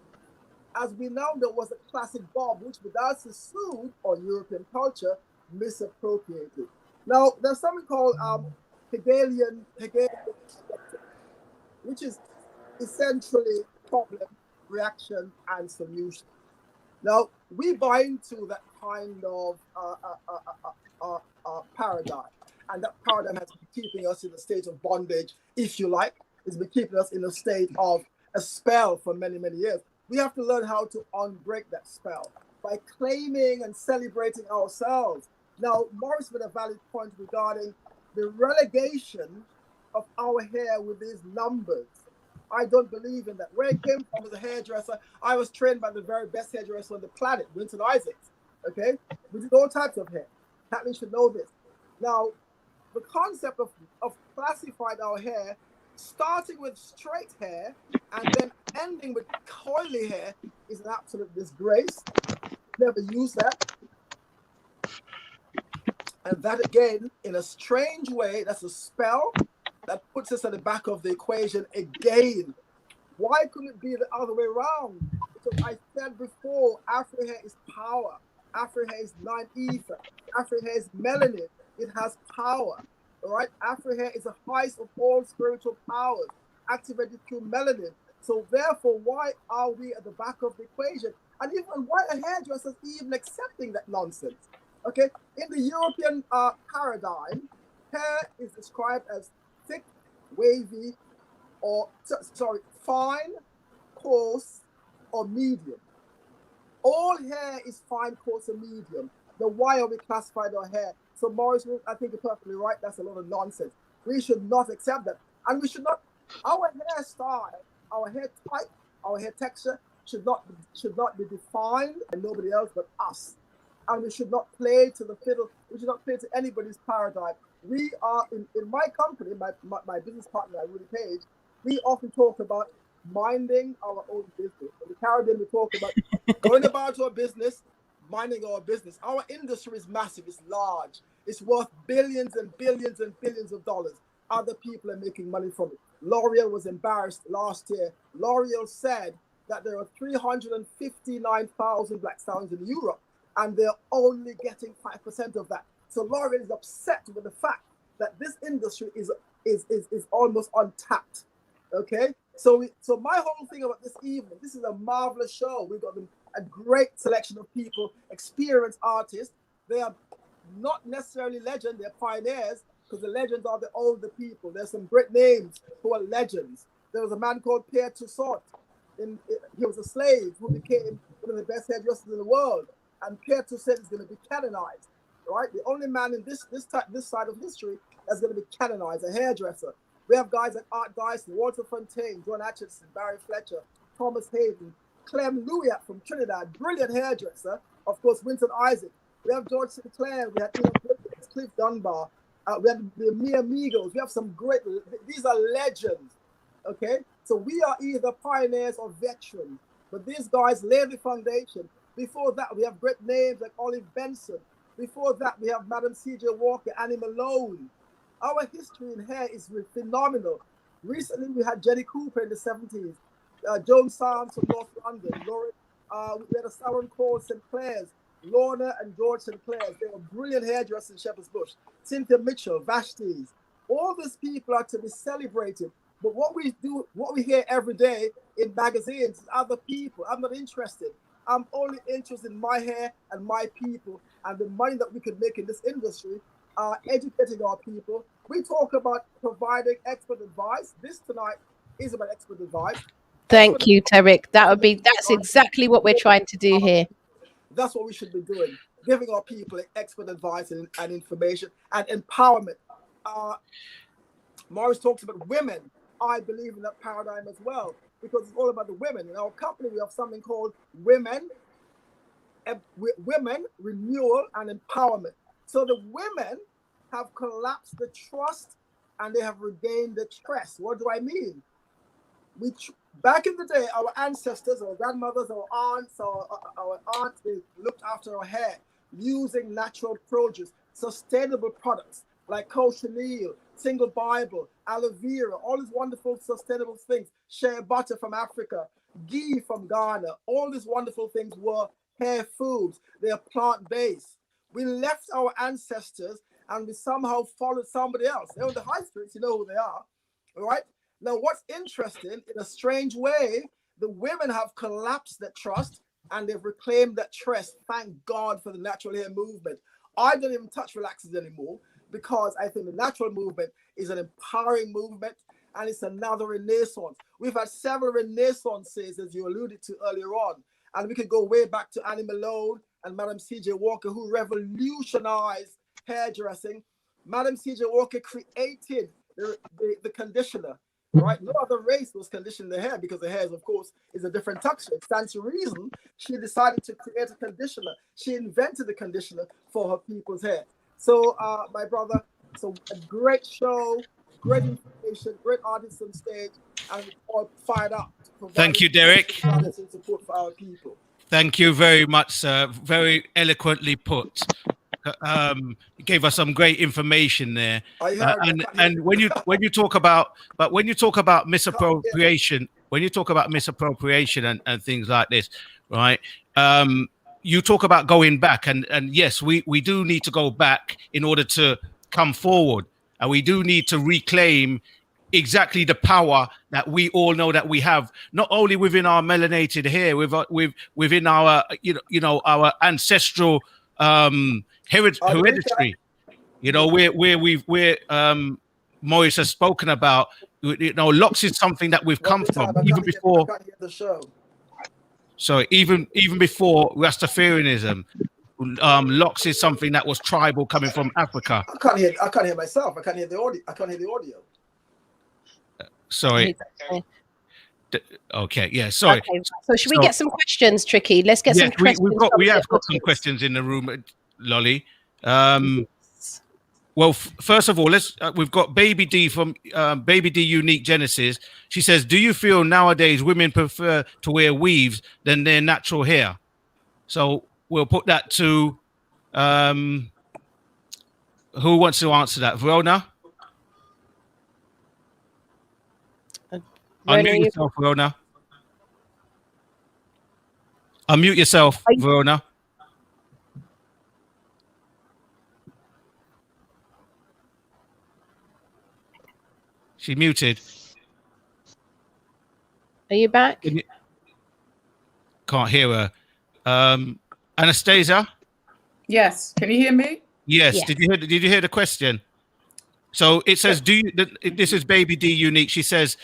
as we now know, was a classic bob, which without the suit on European culture, misappropriated. Now, there's something called Hegelian, which is essentially problem, reaction, and solution. Now, we buy into that kind of paradigm, and that paradigm has been keeping us in a state of bondage, if you like. It's been keeping us in a state of a spell for many, many years. We have to learn how to unbreak that spell by claiming and celebrating ourselves. Now, Morris made a valid point regarding the relegation of our hair with these numbers. I don't believe in that. Where I came from as a hairdresser, I was trained by the very best hairdresser on the planet, Winston Isaacs. Okay? We did all types of hair. Tatlyn should know this. Now, the concept of classifying our hair, starting with straight hair and then ending with coily hair, is an absolute disgrace. Never use that. And that, again, in a strange way, that's a spell that puts us at the back of the equation again. Why couldn't it be the other way around? Because I said before, Afro hair is power. Afro hair is non-ether. Afro hair is melanin. It has power. All right? Afro hair is the highest of all spiritual powers, activated through melanin. So therefore, why are we at the back of the equation? And even why are hairdressers even accepting that nonsense? Okay? In the European paradigm, hair is described as thick, wavy, fine, coarse, or medium. All hair is fine, coarse, and medium. Then why are we classifying our hair? So Morris, I think you're perfectly right. That's a lot of nonsense. We should not accept that. And we should not, our hairstyle, our hair type, our hair texture should not be defined by nobody else but us. And we should not play to the fiddle. We should not play to anybody's paradigm. We are, in my company, my business partner, Rudy Page, we often talk about minding our own business. In the Caribbean, we talk about going about our business, minding our business. Our industry is massive, it's large. It's worth billions and billions and billions of dollars. Other people are making money from it. L'Oreal was embarrassed last year. L'Oreal said that there are 359,000 black stars in Europe, and they're only getting 5% of that. So L'Oreal is upset with the fact that this industry is almost untapped. Okay, so my whole thing about this evening, this is a marvelous show. We've got a great selection of people, experienced artists. They are not necessarily legends; they're pioneers, because the legends are the older people. There's some great names who are legends. There was a man called Pierre Toussaint. He was a slave who became one of the best hairdressers in the world, and Pierre Toussaint is going to be canonized. Right, the only man in this side of history that's going to be canonized, a hairdresser. We have guys like Art Dyson, Walter Fontaine, John Atchison, Barry Fletcher, Thomas Hayden, Clem Louiat from Trinidad, brilliant hairdresser. Of course, Winston Isaac. We have George Sinclair. We have It's Cliff Dunbar. We have the Mi Amigos. We have some great. These are legends. Okay, so we are either pioneers or veterans, but these guys lay the foundation. Before that, we have great names like Olive Benson. Before that, we have Madam C.J. Walker, Annie Malone. Our history in hair is phenomenal. Recently, we had Jenny Cooper in the 70s, Joan Sarms from North London, Lauren, we had a salon called St. Clair's, Lorna and George St. Clair's. They were brilliant hairdressers in Shepherd's Bush. Cynthia Mitchell, Vashti's. All these people are to be celebrated. But what we do, what we hear every day in magazines is other people. I'm not interested. I'm only interested in my hair and my people and the money that we can make in this industry, educating our people. We talk about providing expert advice. This tonight is about expert advice. Thank you, Tarek. That's exactly what we're trying to do here. That's what we should be doing, giving our people expert advice and information and empowerment. Maurice talks about women. I believe in that paradigm as well, because it's all about the women. In our company, we have something called Women Renewal and Empowerment. So the women have collapsed the trust and they have regained the trust. What do I mean? Back in the day, our ancestors, our grandmothers, our aunts, they looked after our hair using natural produce, sustainable products like cochineal, single Bible, aloe vera, all these wonderful sustainable things, shea butter from Africa, ghee from Ghana, all these wonderful things were hair foods. They are plant-based. We left our ancestors and we somehow followed somebody else. They're on the high streets, you know who they are, all right? Now, what's interesting, in a strange way, the women have collapsed that trust and they've reclaimed that trust. Thank God for the natural hair movement. I don't even touch relaxers anymore because I think the natural movement is an empowering movement and it's another renaissance. We've had several renaissances, as you alluded to earlier on, and we could go way back to Annie Malone and Madam C.J. Walker, who revolutionized hairdressing. Madam C.J. Walker created the conditioner. Right, no other race was conditioning the hair because the hair, of course, is a different texture. It stands to reason she decided to create a conditioner. She invented the conditioner for her people's hair. So, my brother, so a great show, great information, great artists on stage, and we're all fired up. Thank you, Derek. And support for our people. Thank you very much, sir. Very eloquently put. You gave us some great information there, and when you talk about misappropriation, and things like this, right? You talk about going back, and yes, we do need to go back in order to come forward, and we do need to reclaim exactly the power that we all know that we have, not only within our melanated hair, within our our ancestral hereditary, where Maurice has spoken about, locks is something that we've come from even before the show. So even before Rastafarianism, locks is something that was tribal, coming from Africa. I can't hear myself. I can't hear the audio. Sorry. Okay, yeah, sorry. Okay. So should we get some questions, Tricky? Let's get some questions. We have got some questions in the room, Lolly. Well, first of all, we've got Baby D from Baby D Unique Genesis. She says, do you feel nowadays women prefer to wear weaves than their natural hair? So we'll put that to who wants to answer that? Verona? Unmute yourself, Verona. Unmute yourself, Verona. She muted. Are you back? Can't hear her. Anastasia? Yes. Can you hear me? Yes. Yeah. Did you hear the question? So it says, this is Baby D Unique. She says,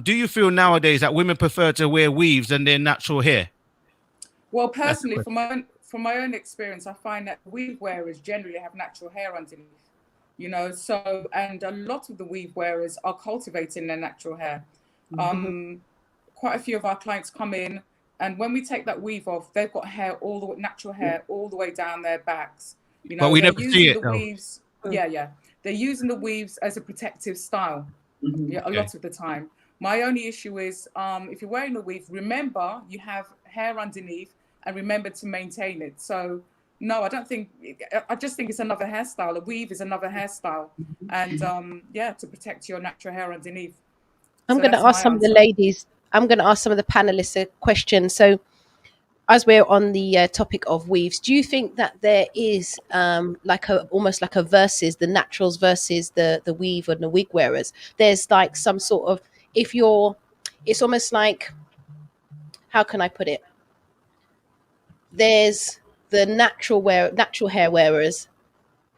do you feel nowadays that women prefer to wear weaves than their natural hair? Well, personally, from my own experience, I find that weave wearers generally have natural hair underneath. So, and a lot of the weave wearers are cultivating their natural hair. Quite a few of our clients come in, and when we take that weave off, they've got natural hair all the way down their backs. You But know, we they're never see using it, the though. weaves. Yeah. They're using the weaves as a protective style. Yeah, a lot of the time. My only issue is if you're wearing a weave, remember you have hair underneath, and remember to maintain it. So no, I don't think. I just think it's another hairstyle. A weave is another hairstyle, and to protect your natural hair underneath. I'm So going to that's ask my some of the answer. ladies. I'm going to ask some of the panelists a question. So, as we're on the topic of weaves, do you think that there is like a almost like a versus the naturals versus the weave and the wig wearers? There's like some sort of, if you're, it's almost like, how can I put it? There's the natural hair wearers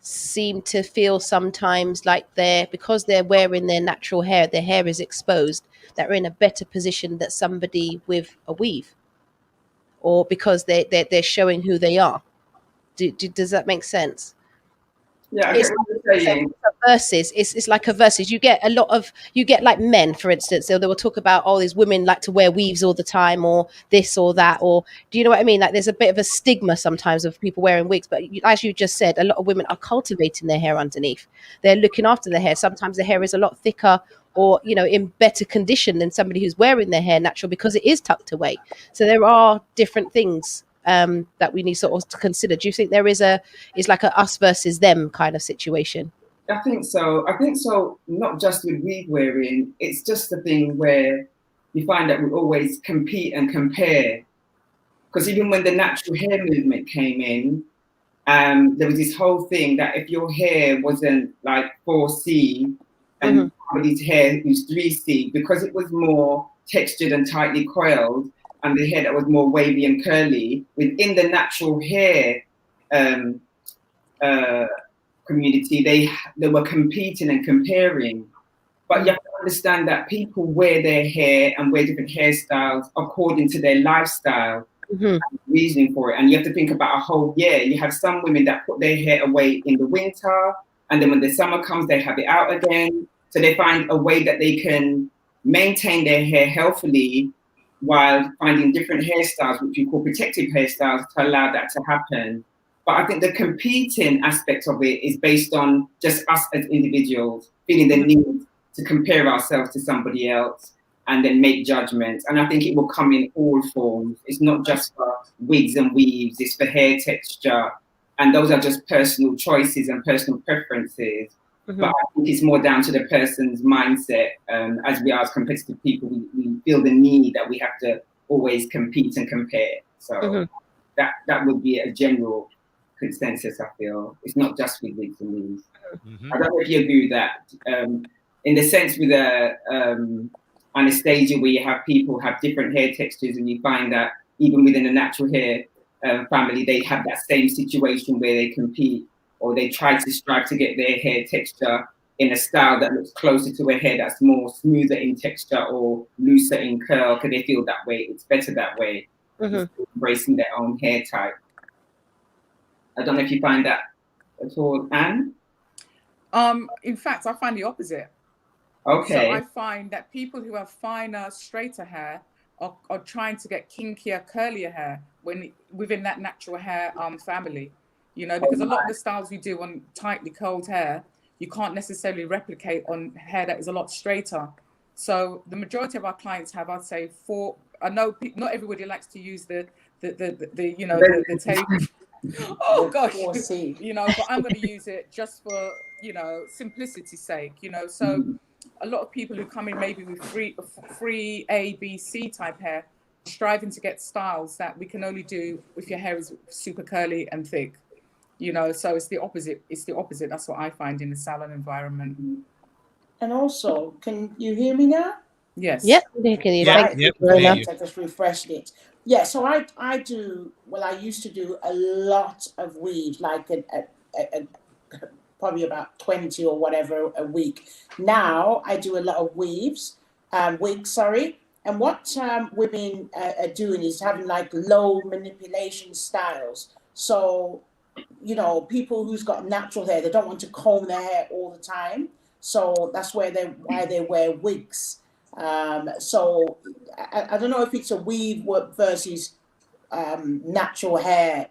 seem to feel sometimes like because they're wearing their natural hair, their hair is exposed, that are in a better position than somebody with a weave, or because they're showing who they are. Does that make sense? Yeah, I It's get what you're saying. a versus. It's like a versus. You get like men, for instance, they will talk about, oh, these women like to wear weaves all the time, or this or that, or do you know what I mean? Like there's a bit of a stigma sometimes of people wearing wigs, but as you just said, a lot of women are cultivating their hair underneath. They're looking after their hair. Sometimes the hair is a lot thicker, or in better condition than somebody who's wearing their hair natural because it is tucked away. So there are different things that we need sort of to consider. Do you think there is it's like a us versus them kind of situation? I think so. Not just with weave wearing, it's just the thing where you find that we always compete and compare. Because even when the natural hair movement came in, there was this whole thing that if your hair wasn't like 4C and somebody's hair was 3C, because it was more textured and tightly coiled, and the hair that was more wavy and curly, within the natural hair community, they were competing and comparing. But you have to understand that people wear their hair and wear different hairstyles according to their lifestyle. Reasoning for it, and you have to think about a whole year. You have some women that put their hair away in the winter, and then when the summer comes, they have it out again. So they find a way that they can maintain their hair healthily while finding different hairstyles, which we call protective hairstyles, to allow that to happen. But I think the competing aspect of it is based on just us as individuals feeling the need to compare ourselves to somebody else and then make judgments. And I think it will come in all forms. It's not just for wigs and weaves, it's for hair texture. And those are just personal choices and personal preferences. But I think it's more down to the person's mindset. As we are as competitive people, we feel the need that we have to always compete and compare. So that would be a general consensus, I feel. It's not just with wigs and weaves. I don't know if you agree with that. In the sense with Anastasia, where you have people have different hair textures, and you find that even within a natural hair family, they have that same situation where they compete, or they try to strive to get their hair texture in a style that looks closer to a hair that's more smoother in texture or looser in curl, because they feel that way, it's better that way, embracing their own hair type. I don't know if you find that at all, Anne? In fact, I find the opposite. Okay. So I find that people who have finer, straighter hair are trying to get kinkier, curlier hair within that natural hair family. Because a lot of the styles we do on tightly curled hair, you can't necessarily replicate on hair that is a lot straighter. So the majority of our clients have, I'd say, four. I know not everybody likes to use the tape. Oh gosh, but I'm going to use it just for simplicity's sake. So a lot of people who come in maybe with free A, B, C type hair, striving to get styles that we can only do if your hair is super curly and thick. So it's the opposite. That's what I find in the salon environment. And also, can you hear me now? Yes. Yep. I just refreshed it. Yeah, so I do, well, I used to do a lot of weaves, like probably about 20 or whatever a week. Now I do a lot of wigs, sorry. And what women are doing is having like low manipulation styles. So, people who's got natural hair, they don't want to comb their hair all the time. So that's why they wear wigs. So I don't know if it's a weave versus natural hair.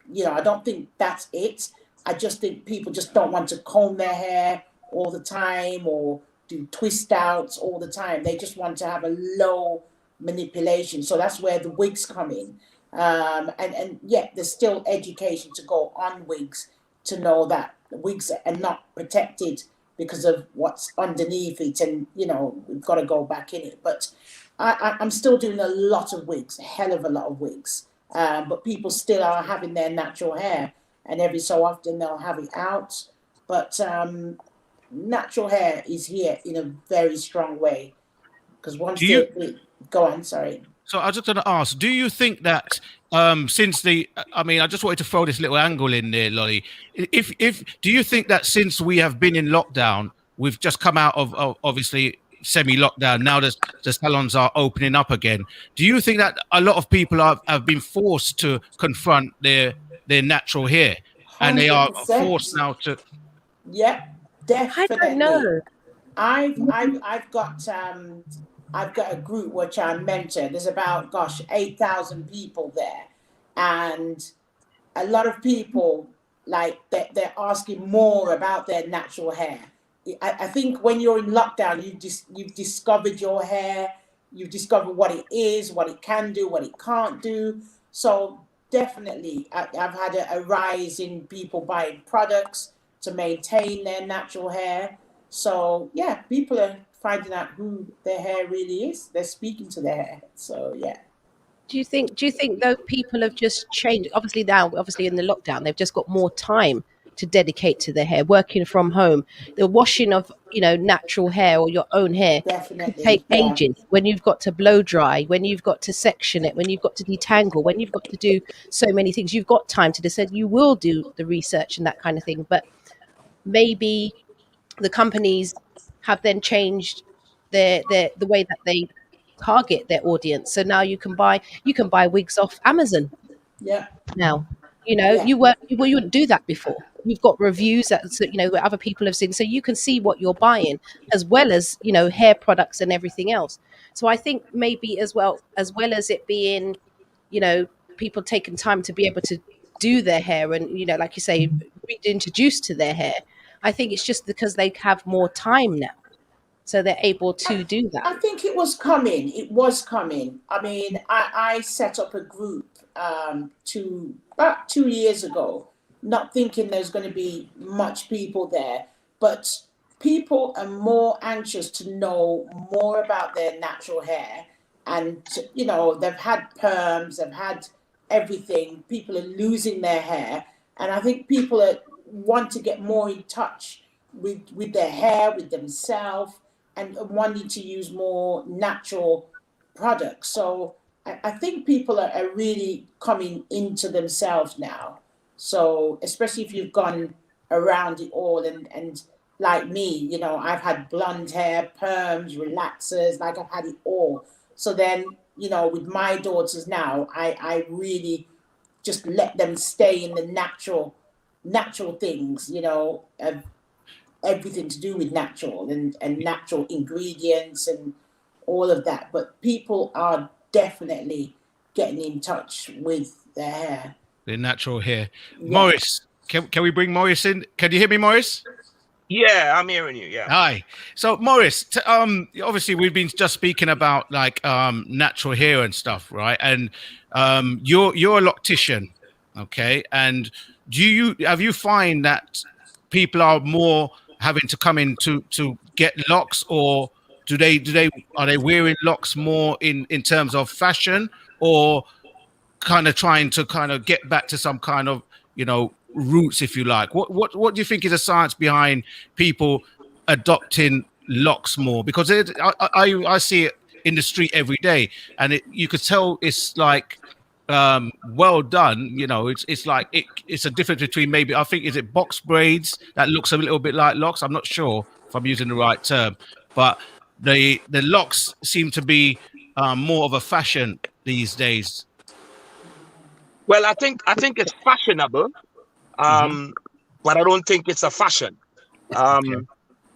I don't think that's it. I just think people just don't want to comb their hair all the time or do twist outs all the time. They just want to have a low manipulation. So that's where the wigs come in. And yet there's still education to go on wigs to know that the wigs are not protected because of what's underneath it, and we've got to go back in it. But I'm still doing a lot of wigs, a hell of a lot of wigs. But people still are having their natural hair, and every so often they'll have it out. But natural hair is here in a very strong way, because once go on, sorry. So I was just going to ask, do you think that since I just wanted to throw this little angle in there, Lolly. Do you think that since we have been in lockdown, we've just come out of obviously semi-lockdown, now the salons are opening up again. Do you think that a lot of people have been forced to confront their natural hair, and 100%. They are forced now to? Yeah, definitely. I don't know. I've got a group which I mentor. There's about 8,000 people there, and a lot of people they're asking more about their natural hair. I think when you're in lockdown, you've discovered your hair, you've discovered what it is, what it can do, what it can't do. So definitely, I've had a rise in people buying products to maintain their natural hair. So yeah, people are finding out who their hair really is. They're speaking to their hair. So yeah. Do you think though people have just changed? Obviously in the lockdown, they've just got more time to dedicate to their hair, working from home. The washing of natural hair or your own hair definitely can take ages. When you've got to blow dry, when you've got to section it, when you've got to detangle, when you've got to do so many things, you've got time to decide. You will do the research and that kind of thing. But maybe the companies have then changed the way that they target their audience. So now you can buy wigs off Amazon. Yeah. Now, you wouldn't do that before. You've got reviews that where other people have seen, so you can see what you're buying, as well as hair products and everything else. So I think maybe as well as it being, people taking time to be able to do their hair and like you say, reintroduced to their hair. I think it's just because they have more time now, so they're able to do that. I think it was coming. I mean, I set up a group about 2 years ago, not thinking there's going to be much people there, but people are more anxious to know more about their natural hair. And, they've had perms, they've had everything. People are losing their hair. And I think people want to get more in touch with their hair, with themselves, and wanting to use more natural products. So I think people are really coming into themselves now. So especially if you've gone around it all, and like me, I've had blonde hair, perms, relaxers, I've had it all. So then, with my daughters now, I really just let them stay in the natural things, everything to do with natural and natural ingredients and all of that. But people are definitely getting in touch with their hair. The natural hair. Yeah. Morris, can we bring Morris in? Can you hear me, Morris? Yeah, I'm hearing you. Yeah. Hi. So Morris, obviously we've been just speaking about natural hair and stuff, right? And you're a loctician, okay? And have you find that people are more having to come in to get locks, or are they wearing locks more in terms of fashion, or kind of trying to get back to some kind of roots, if you like? What do you think is the science behind people adopting locks more? Because I see it in the street every day, and you could tell it's well done. It's like it's a difference between, maybe I think, is it box braids that looks a little bit like locks? I'm not sure if I'm using the right term, but the locks seem to be more of a fashion these days. Well, I think it's fashionable, but I don't think it's a fashion.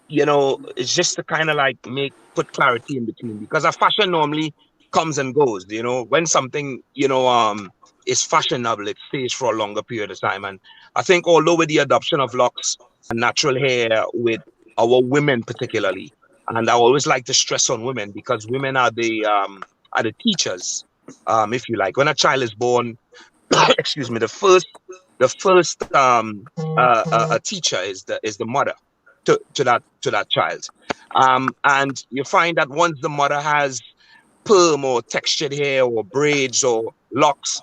It's just to kind of put clarity in between, because a fashion normally comes and goes. When something is fashionable, it stays for a longer period of time. And I think although with the adoption of locks and natural hair with our women particularly, and I always like to stress on women because women are the teachers, if you like. When a child is born, excuse me, the first a teacher is the mother to that child. And you find that once the mother has perm or textured hair or braids or locks,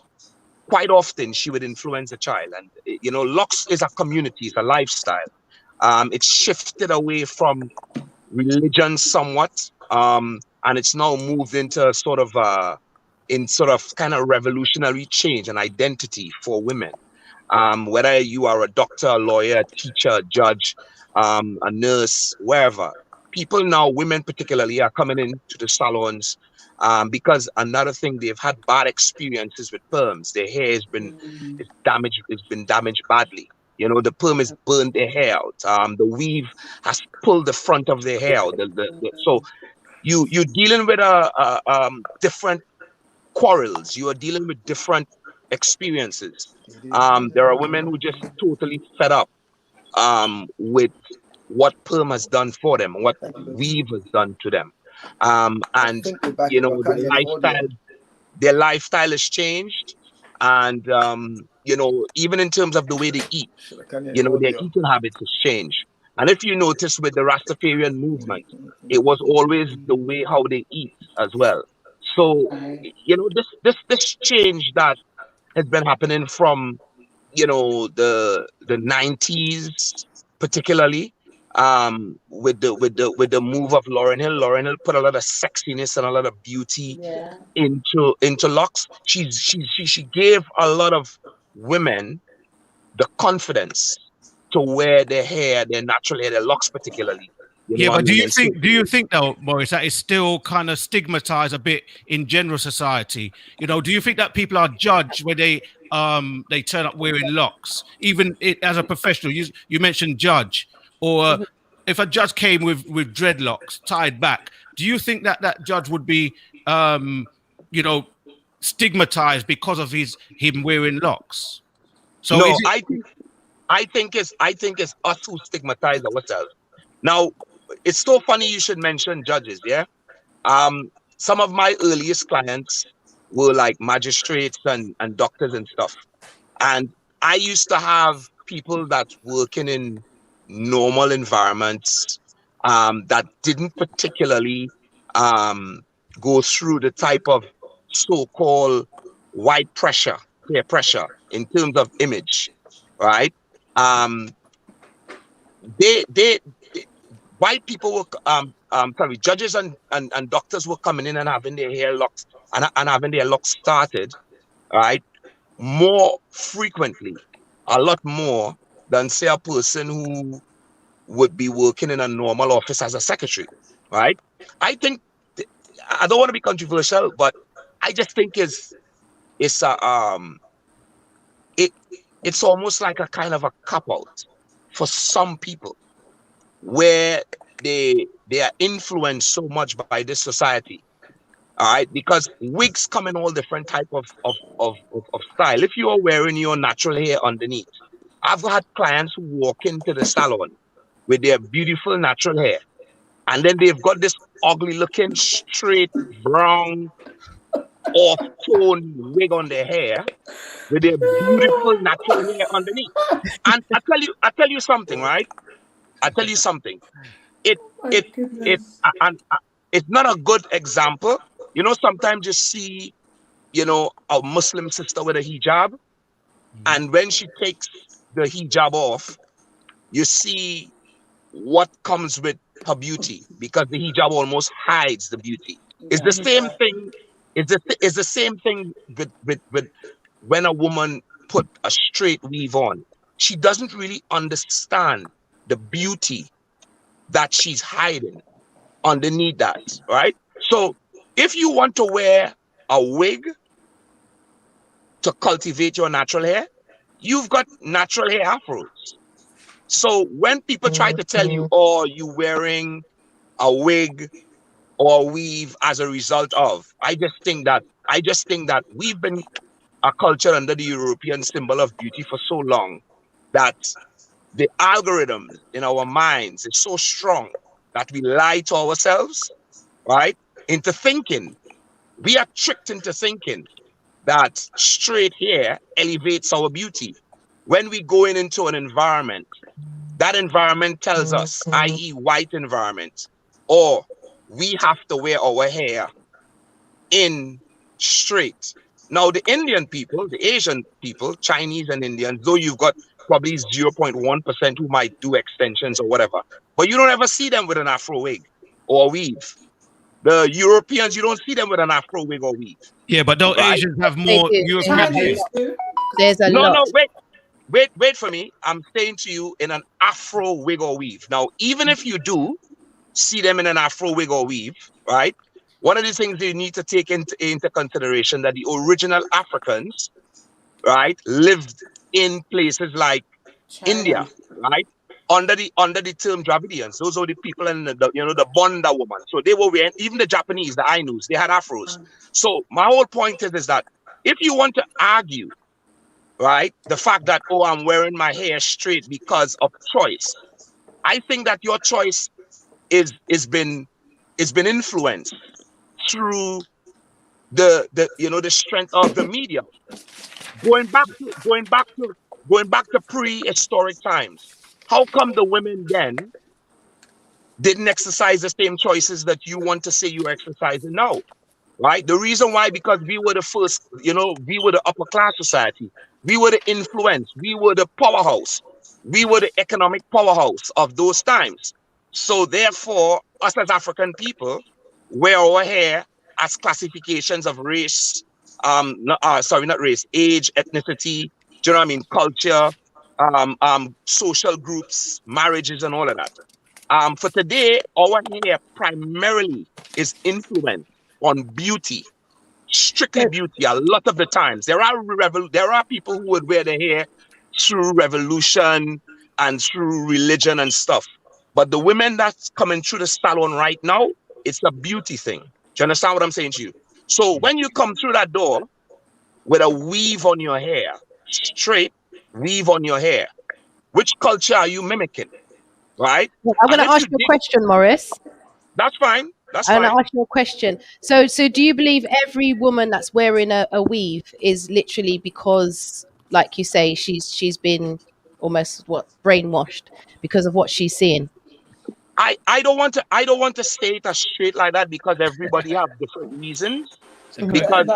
quite often she would influence the child. And locks is a community, it's a lifestyle. It's shifted away from religion somewhat, and it's now moved into sort of kind of revolutionary change and identity for women. Whether you are a doctor, a lawyer, a teacher, a judge, a nurse, wherever, people now, women particularly, are coming into the salons because another thing, they've had bad experiences with perms. Their hair has been damaged. It's been damaged badly. The perm has burned their hair out. The weave has pulled the front of their hair out. So you're dealing with different quarrels. You are dealing with different experiences. There are women who just totally fed up with what perm has done for them, what weave has done to them. And their lifestyle has changed. And even in terms of the way they eat, their eating habits has changed. And if you notice with the Rastafarian movement, it was always the way how they eat as well. So, this change that has been happening from, the 90s, particularly, with the move of Lauryn Hill. Lauryn Hill put a lot of sexiness and a lot of beauty into locks. She gave a lot of women the confidence to wear their hair, their natural hair, their locks particularly. But do you think though, Maurice, that it's still kind of stigmatized a bit in general society? Do you think that people are judged when they turn up wearing locks, even as a professional? You mentioned judge, or if a judge came with dreadlocks tied back, do you think that judge would be stigmatized because of him wearing locks? So no, I think it's us who stigmatize ourselves. Now, it's so funny you should mention judges, yeah? Some of my earliest clients were like magistrates and doctors and stuff. And I used to have people that working in normal environments that didn't particularly go through the type of so-called peer pressure in terms of image, right? They white people were judges and doctors were coming in and having their hair locked and having their locks started, right? More frequently, a lot more than say a person who would be working in a normal office as a secretary, right? I think, I don't want to be controversial, but I just think it's almost like a kind of a cop-out for some people, where they are influenced so much by this society, all right? Because wigs come in all different type of style. If you are wearing your natural hair underneath, I've had clients who walk into the salon with their beautiful natural hair, and then they've got this ugly looking straight brown off-tone wig on their hair with their beautiful natural hair underneath. And I tell you something, right? I tell you something. It's not a good example. Sometimes you see, a Muslim sister with a hijab, and when she takes the hijab off, you see what comes with her beauty, because the hijab almost hides the beauty. It's the same thing. It's the same thing with when a woman put a straight weave on. She doesn't really understand the beauty that she's hiding underneath that, right? So if you want to wear a wig to cultivate your natural hair, you've got natural hair afros. So when people try to tell you, oh, you wearing a wig or weave as a result of, I just think that we've been a culture under the European symbol of beauty for so long that the algorithm in our minds is so strong that we lie to ourselves, right? Into thinking. We are tricked into thinking that straight hair elevates our beauty. When we go into an environment, that environment tells us, i.e., white environment, or we have to wear our hair in straight. Now, the Indian people, the Asian people, Chinese and Indians, though you've got probably 0.1% who might do extensions or whatever, but you don't ever see them with an Afro wig or a weave. The Europeans, you don't see them with an Afro wig or weave. Yeah, but don't Right? Asians have They more? do. Europeans They do. Chinese do. There's a No, lot. no, wait for me. I'm saying to you in an Afro wig or weave. Now, even if you do see them in an Afro wig or weave, right? One of the things you need to take into consideration that the original Africans, right, lived in places like India, China. right? Under the term Dravidians, those are the people in the Bonda woman. So they were wearing, even the Japanese, the Ainus, they had afros. So my whole point is that if you want to argue, right, the fact that, oh, I'm wearing my hair straight because of choice, I think that your choice is been influenced through the strength of the media. Going back to prehistoric times. How come the women then didn't exercise the same choices that you want to say you're exercising now? Right? The reason why, because we were the first, we were the upper class society. We were the influence. We were the powerhouse. We were the economic powerhouse of those times. So therefore, us as African people wear our hair as classifications of race, not race, age, ethnicity, do you know what I mean? Culture, social groups, marriages, and all of that. For today, our hair primarily is influenced on beauty, strictly beauty. A lot of the times, there are people who would wear their hair through revolution and through religion and stuff. But the women that's coming through the salon right now, it's a beauty thing. Do you understand what I'm saying to you? So when you come through that door with a weave on your hair, straight weave on your hair, which culture are you mimicking? Right? I'm going to ask you a question, Morris. That's fine. That's I'm fine. going to ask you a question. So do you believe every woman that's wearing a weave is literally because, like you say, she's been almost brainwashed because of what she's seeing? I don't want to say it as straight like that because everybody have different reasons. Because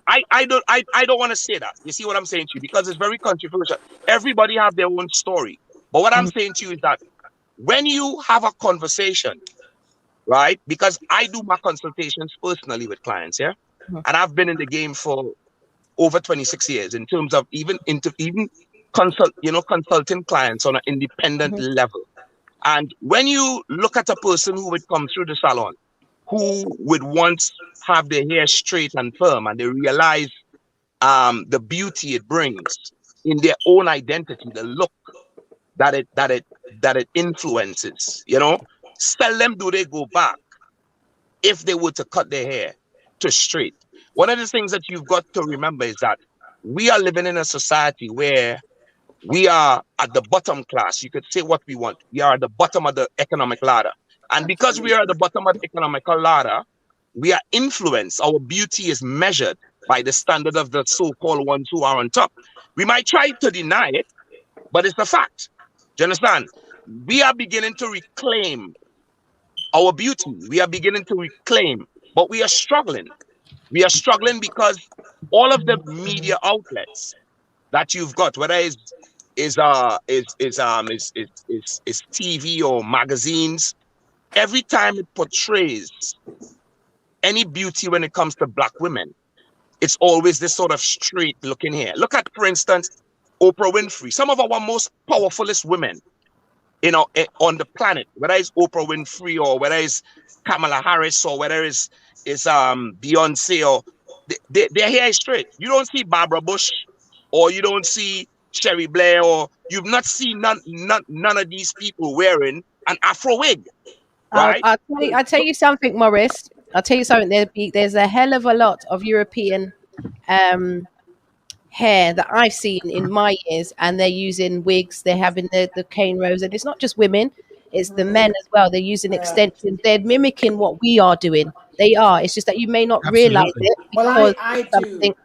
I don't want to say that. You see what I'm saying to you? Because it's very controversial. Everybody have their own story. But what I'm saying to you is that when you have a conversation, right? Because I do my consultations personally with clients, yeah? And I've been in the game for over 26 years in terms of even consulting clients on an independent level. And when you look at a person who would come through the salon, who would once have their hair straight and firm, and they realize the beauty it brings in their own identity, the look that it influences, seldom do they go back if they were to cut their hair to straight. One of the things that you've got to remember is that we are living in a society where we are at the bottom class. You could say what we want. We are at the bottom of the economic ladder. And because we are at the bottom of the economic ladder, we are influenced. Our beauty is measured by the standard of the so-called ones who are on top. We might try to deny it, but it's a fact. Do you understand? We are beginning to reclaim our beauty. We are beginning to reclaim, but we are struggling. We are struggling because all of the media outlets that you've got, whether it's TV or magazines, every time it portrays any beauty when it comes to Black women, it's always this sort of straight looking hair. Look at, for instance, Oprah Winfrey, some of our most powerfulest women, on the planet, whether it's Oprah Winfrey or whether it's Kamala Harris or whether it's Beyonce, or their hair is straight. You don't see Barbara Bush, or you don't see Sherry Blair, or you've not seen none of these people wearing an Afro wig, right? I'll tell you something, Morris. I'll tell you something. There's a hell of a lot of European hair that I've seen in my years, and they're using wigs, they're having the cane rows, and it's not just women, it's the men as well. They're using extensions, they're mimicking what we are doing. They are. It's just that you may not realize Absolutely. it Well, because I it's do. something.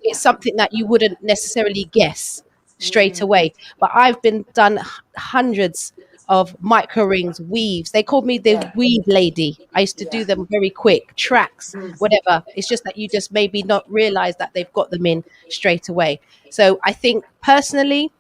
It's something that you wouldn't necessarily guess straight away. But I've been done hundreds of micro rings, weaves. They called me the weave lady. I used to do them very quick, tracks, whatever. It's just that you just maybe not realize that they've got them in straight away. So I think personally,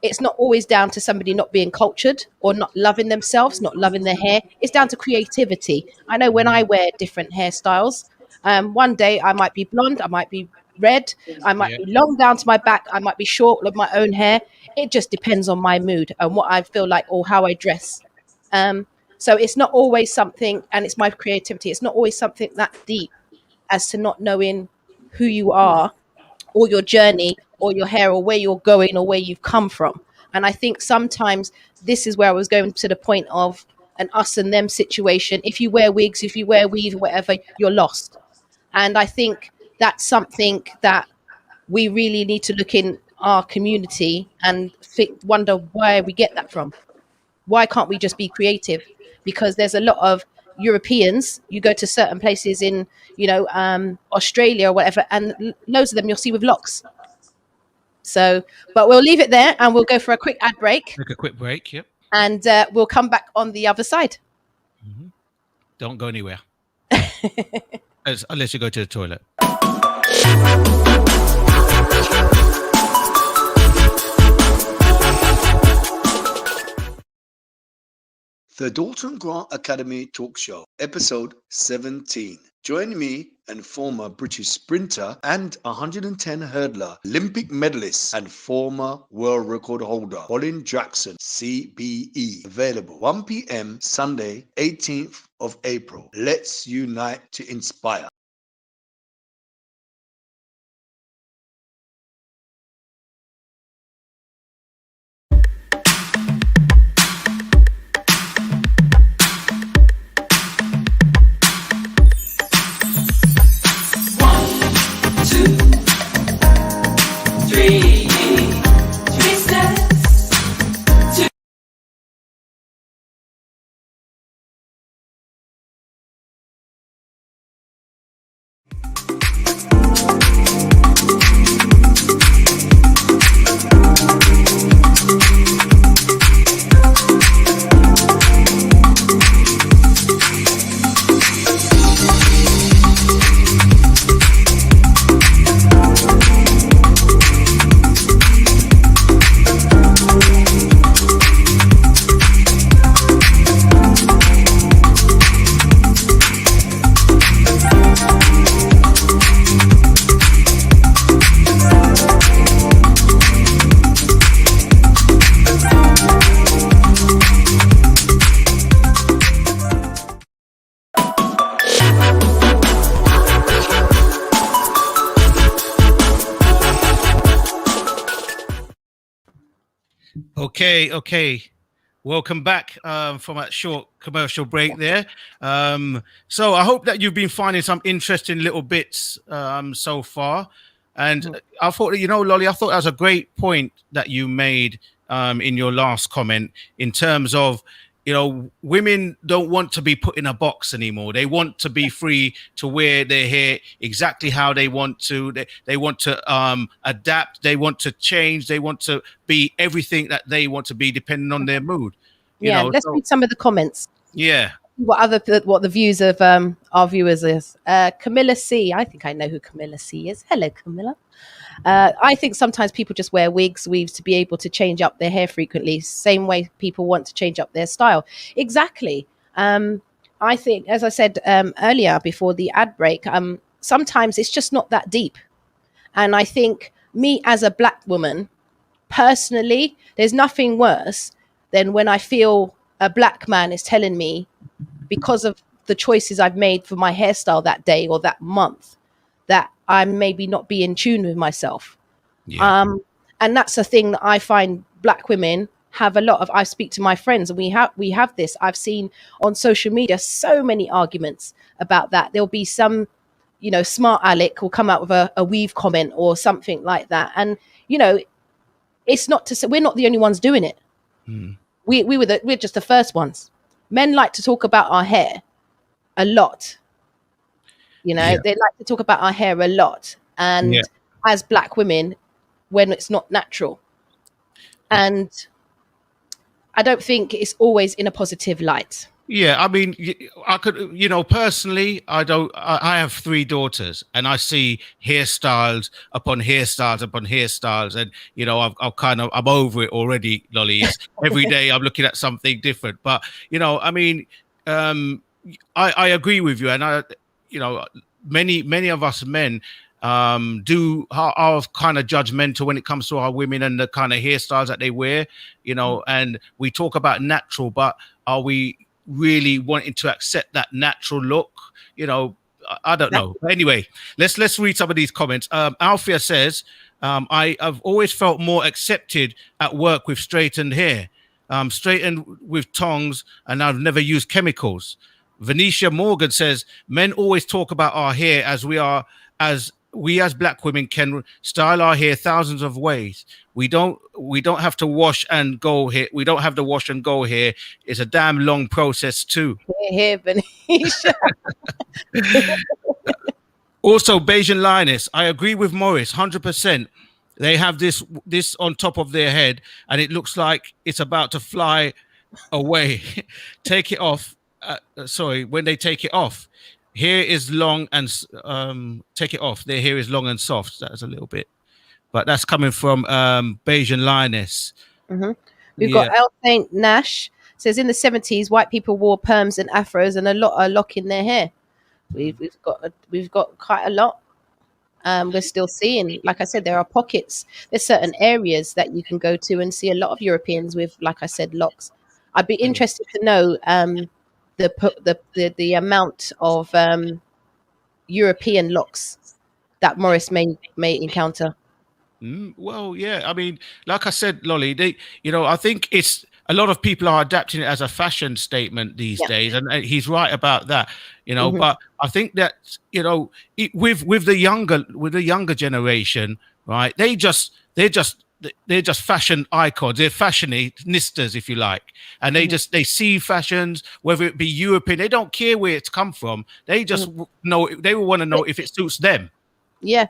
it's not always down to somebody not being cultured or not loving themselves, not loving their hair. It's down to creativity. I know when I wear different hairstyles, one day I might be blonde, I might be red, I might be long down to my back, I might be short with my own hair. It just depends on my mood and what I feel like or how I dress. So it's not always something, and it's my creativity. It's not always something that deep as to not knowing who you are or your journey or your hair or where you're going or where you've come from. And I think sometimes this is where I was going to the point of an us and them situation. If you wear wigs, if you wear weave, whatever, you're lost. And I think that's something that we really need to look in our community and wonder where we get that from. Why can't we just be creative? Because there's a lot of Europeans, you go to certain places in, Australia or whatever, and loads of them you'll see with locks. So, but we'll leave it there and we'll go for a quick ad break. Take a quick break, yep. And we'll come back on the other side. Don't go anywhere. Unless you go to the toilet. The Dalton Grant Academy Talk Show, episode 17. Join me and former British sprinter and 110 hurdler, Olympic medalist and former world record holder, Colin Jackson, CBE. Available 1 p.m. Sunday, 18th of April. Let's unite to inspire. Okay. Welcome back from that short commercial break there. So I hope that you've been finding some interesting little bits so far. And I thought, Lolly, I thought that was a great point that you made in your last comment in terms of, women don't want to be put in a box anymore. They want to be free to wear their hair exactly how they want to. They want to adapt. They want to change. They want to be everything that they want to be, depending on their mood. Let's read some of the comments. Yeah. What the views of our viewers is. Camilla C. I think I know who Camilla C is. Hello, Camilla. I think sometimes people just wear wigs, weaves to be able to change up their hair frequently. Same way people want to change up their style. Exactly. I think, as I said earlier before the ad break, sometimes it's just not that deep. And I think me as a black woman, personally, there's nothing worse than when I feel a black man is telling me, because of the choices I've made for my hairstyle that day or that month, that I'm maybe not be in tune with myself. Yeah. And that's a thing that I find black women have a lot of. I speak to my friends and we have this. I've seen on social media so many arguments about that. There'll be some, you know, smart Alec will come out with a weave comment or something like that. And, you know, it's not to say we're not the only ones doing it. We're just the first ones. Men like to talk about our hair a lot. You know, they like to talk about our hair a lot. And as black women, when it's not natural. And I don't think it's always in a positive light. Yeah, I mean, I could, you know, personally, I have 3 daughters, and I see hairstyles upon hairstyles upon hairstyles, and you know, I'm over it already, Lolly. It's every day I'm looking at something different. But you know, I mean, I agree with you, and you know, many of us men are kind of judgmental when it comes to our women and the kind of hairstyles that they wear, you know, and we talk about natural, but are we really wanting to accept that natural look? You know, I don't know. Anyway, let's read some of these comments. Althea says, I have always felt more accepted at work with straightened hair, straightened with tongs, and I've never used chemicals. Venetia Morgan says, men always talk about our hair as we as black women can style our hair thousands of ways. We don't have to wash and go here. We don't have to wash and go here. It's a damn long process too. Here, Venetia. Also, Bayesian Linus, I agree with Morris 100%. They have this on top of their head, and it looks like it's about to fly away. Take it off. When they take it off, hair is long and take it off. Their hair is long and soft. That's a little bit, but that's coming from Bayesian Linus. We've got El Saint Nash says in the 70s, white people wore perms and afros and a lot of lock in their hair. We've got quite a lot. We're still seeing, like I said, there are pockets. There's certain areas that you can go to and see a lot of Europeans with, like I said, locks. I'd be interested to know the amount of European locks that Morris may encounter. Well, yeah. I mean, like I said, Lolly, I think it's a lot of people are adapting it as a fashion statement these days, and he's right about that. You know, but I think that with the younger generation, right? They're just fashion icons. They're fashionistas, if you like, and they see fashions, whether it be European. They don't care where it's come from. They just know. They will want to know if it suits them. Yeah.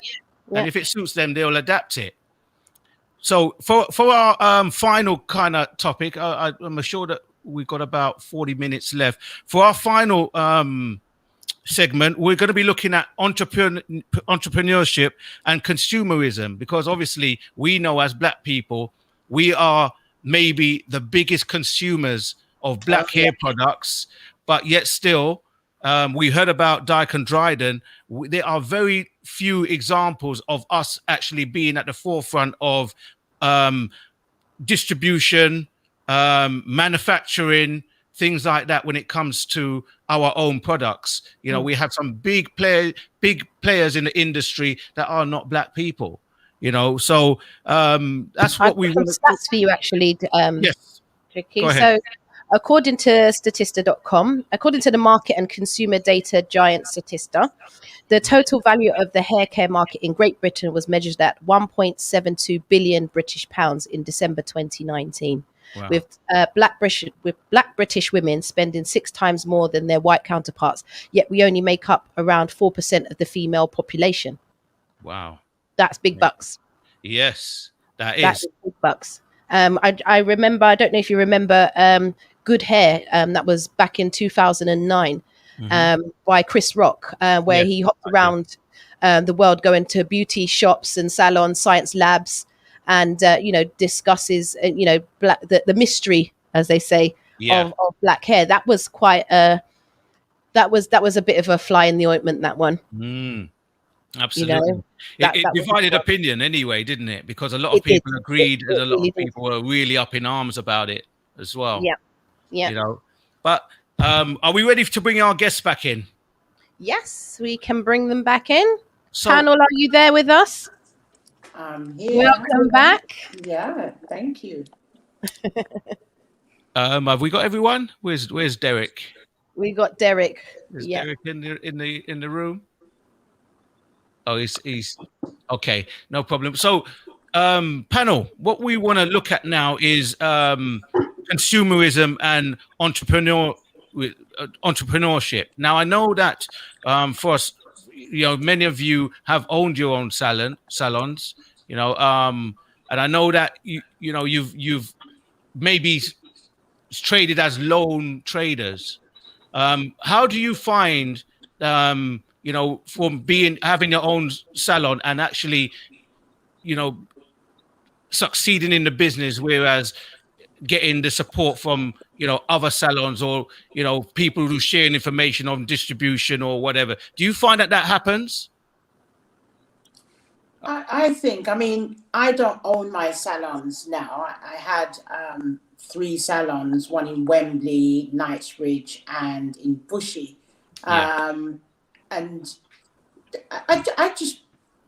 And if it suits them, they'll adapt it. So for our final kind of topic, I'm sure that we've got about 40 minutes left. For our final segment, we're going to be looking at entrepreneurship and consumerism, because obviously we know as black people, we are maybe the biggest consumers of black hair products, but yet still, we heard about Dyke and Dryden. There are very few examples of us actually being at the forefront of distribution, manufacturing, things like that when it comes to our own products. You know, we have some big players in the industry that are not black people. You know, so that's what we want. Stats for you, actually. Yes. Tricky. Go ahead. So, according to Statista.com, according to the market and consumer data giant Statista, the total value of the hair care market in Great Britain was measured at 1.72 billion British pounds in December 2019. Wow. With black British women spending 6 times more than their white counterparts, yet we only make up around 4% of the female population. Wow. That's big bucks. Yes, that is big bucks. I remember, I don't know if you remember, Good Hair, that was back in 2009, by Chris Rock, where he hopped around the world, going to beauty shops and salons, science labs, and discusses the mystery, as they say, of black hair. That was quite that was a bit of a fly in the ointment, that one. Absolutely. It divided opinion anyway, didn't it? Because a lot of people agreed, and a lot of people were really up in arms about it as well. Yeah. But are we ready to bring our guests back in? Yes, we can bring them back in. So, Panel, are you there with us? Here. Welcome back. Yeah, thank you. Have we got everyone? Where's Derek? We got Derek. Is Derek in the room? Oh, he's okay. No problem. So, panel, what we want to look at now is consumerism and entrepreneurship. Now, I know that for us, many of you have owned your own salons. And I know that you've maybe traded as lone traders. How do you find, from having your own salon and actually, succeeding in the business, whereas getting the support from, other salons or, people who share information on distribution or whatever? Do you find that happens? I think, I don't own my salons now. I had 3 salons, one in Wembley, Knightsbridge, and in Bushy. And I just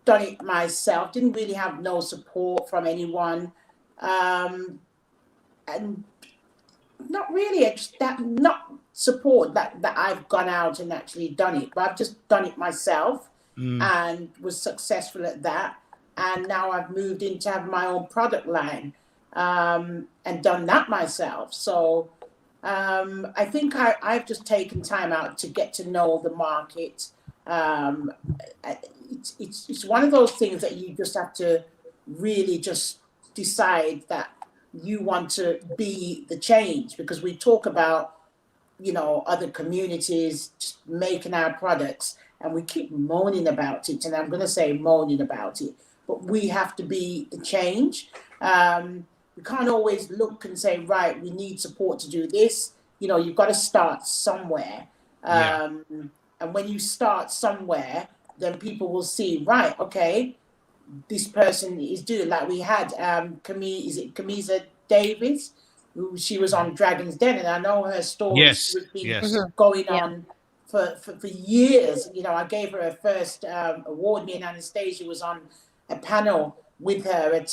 done it myself, didn't really have no support from anyone. And not really not support that I've gone out and actually done it, but I've just done it myself. And was successful at that. And now I've moved in to have my own product line and done that myself. So I think I've just taken time out to get to know the market. It's one of those things that you just have to really just decide that you want to be the change, because we talk about, other communities just making our products. And we keep moaning about it, and I'm going to say moaning about it, but we have to be the change. We can't always look and say, right, we need support to do this. You've got to start somewhere. And when you start somewhere, then people will see, right, okay, this person is doing, like we had Chikezie Davis, who she was on Dragon's Den, and I know her story. Yes, She's been going on for years. I gave her her first award. Me and Anastasia was on a panel with her at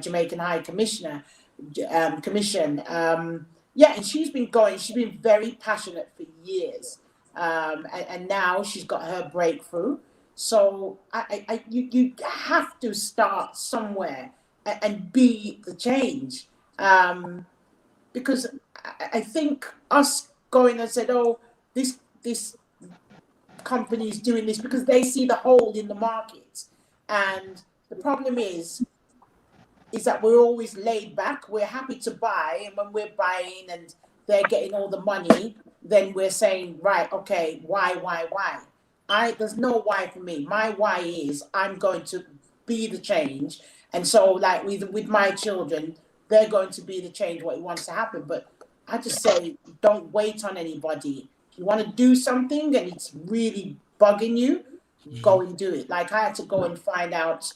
Jamaican High Commission. And she's been very passionate for years. And now she's got her breakthrough. So you have to start somewhere and be the change. Because I think us going and said, oh, this company is doing this, because they see the hole in the market. And the problem is that we're always laid back. We're happy to buy, and when we're buying and they're getting all the money, then we're saying, right, okay, why? There's no why for me. My why is I'm going to be the change. And so, like with my children, they're going to be the change, what wants to happen. But I just say, don't wait on anybody. If you want to do something and it's really bugging you, go and do it. Like I had to go and find out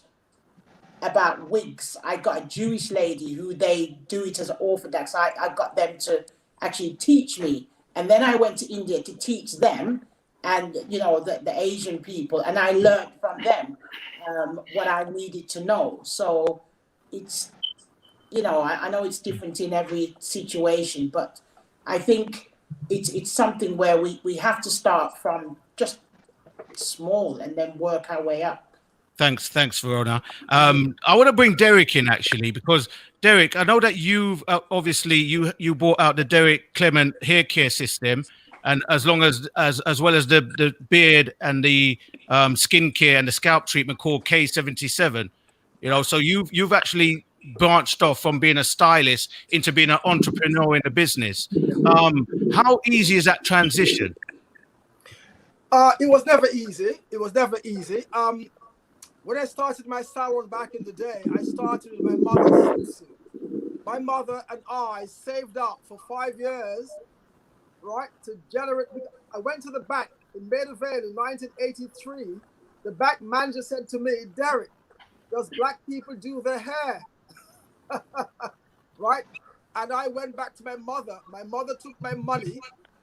about wigs. I got a Jewish lady who they do it as an orthodox. I got them to actually teach me. And then I went to India to teach them and, the Asian people. And I learned from them what I needed to know. So it's, I know it's different in every situation, but I think it's something where we have to start from just small and then work our way up. Thanks, Verona. I want to bring Derek in actually, because Derek, I know that you've obviously you brought out the Derek Clement hair care system, and as well as the beard and the skin care and the scalp treatment called K77. So you've actually branched off from being a stylist into being an entrepreneur in the business. How easy is that transition? It was never easy. When I started my salon back in the day, I started with my mother's suit. My mother and I saved up for 5 years, right, to generate. I went to the bank in Maida Vale in 1983. The bank manager said to me, Derek, does black people do their hair? Right? And I went back to my mother. My mother took my money.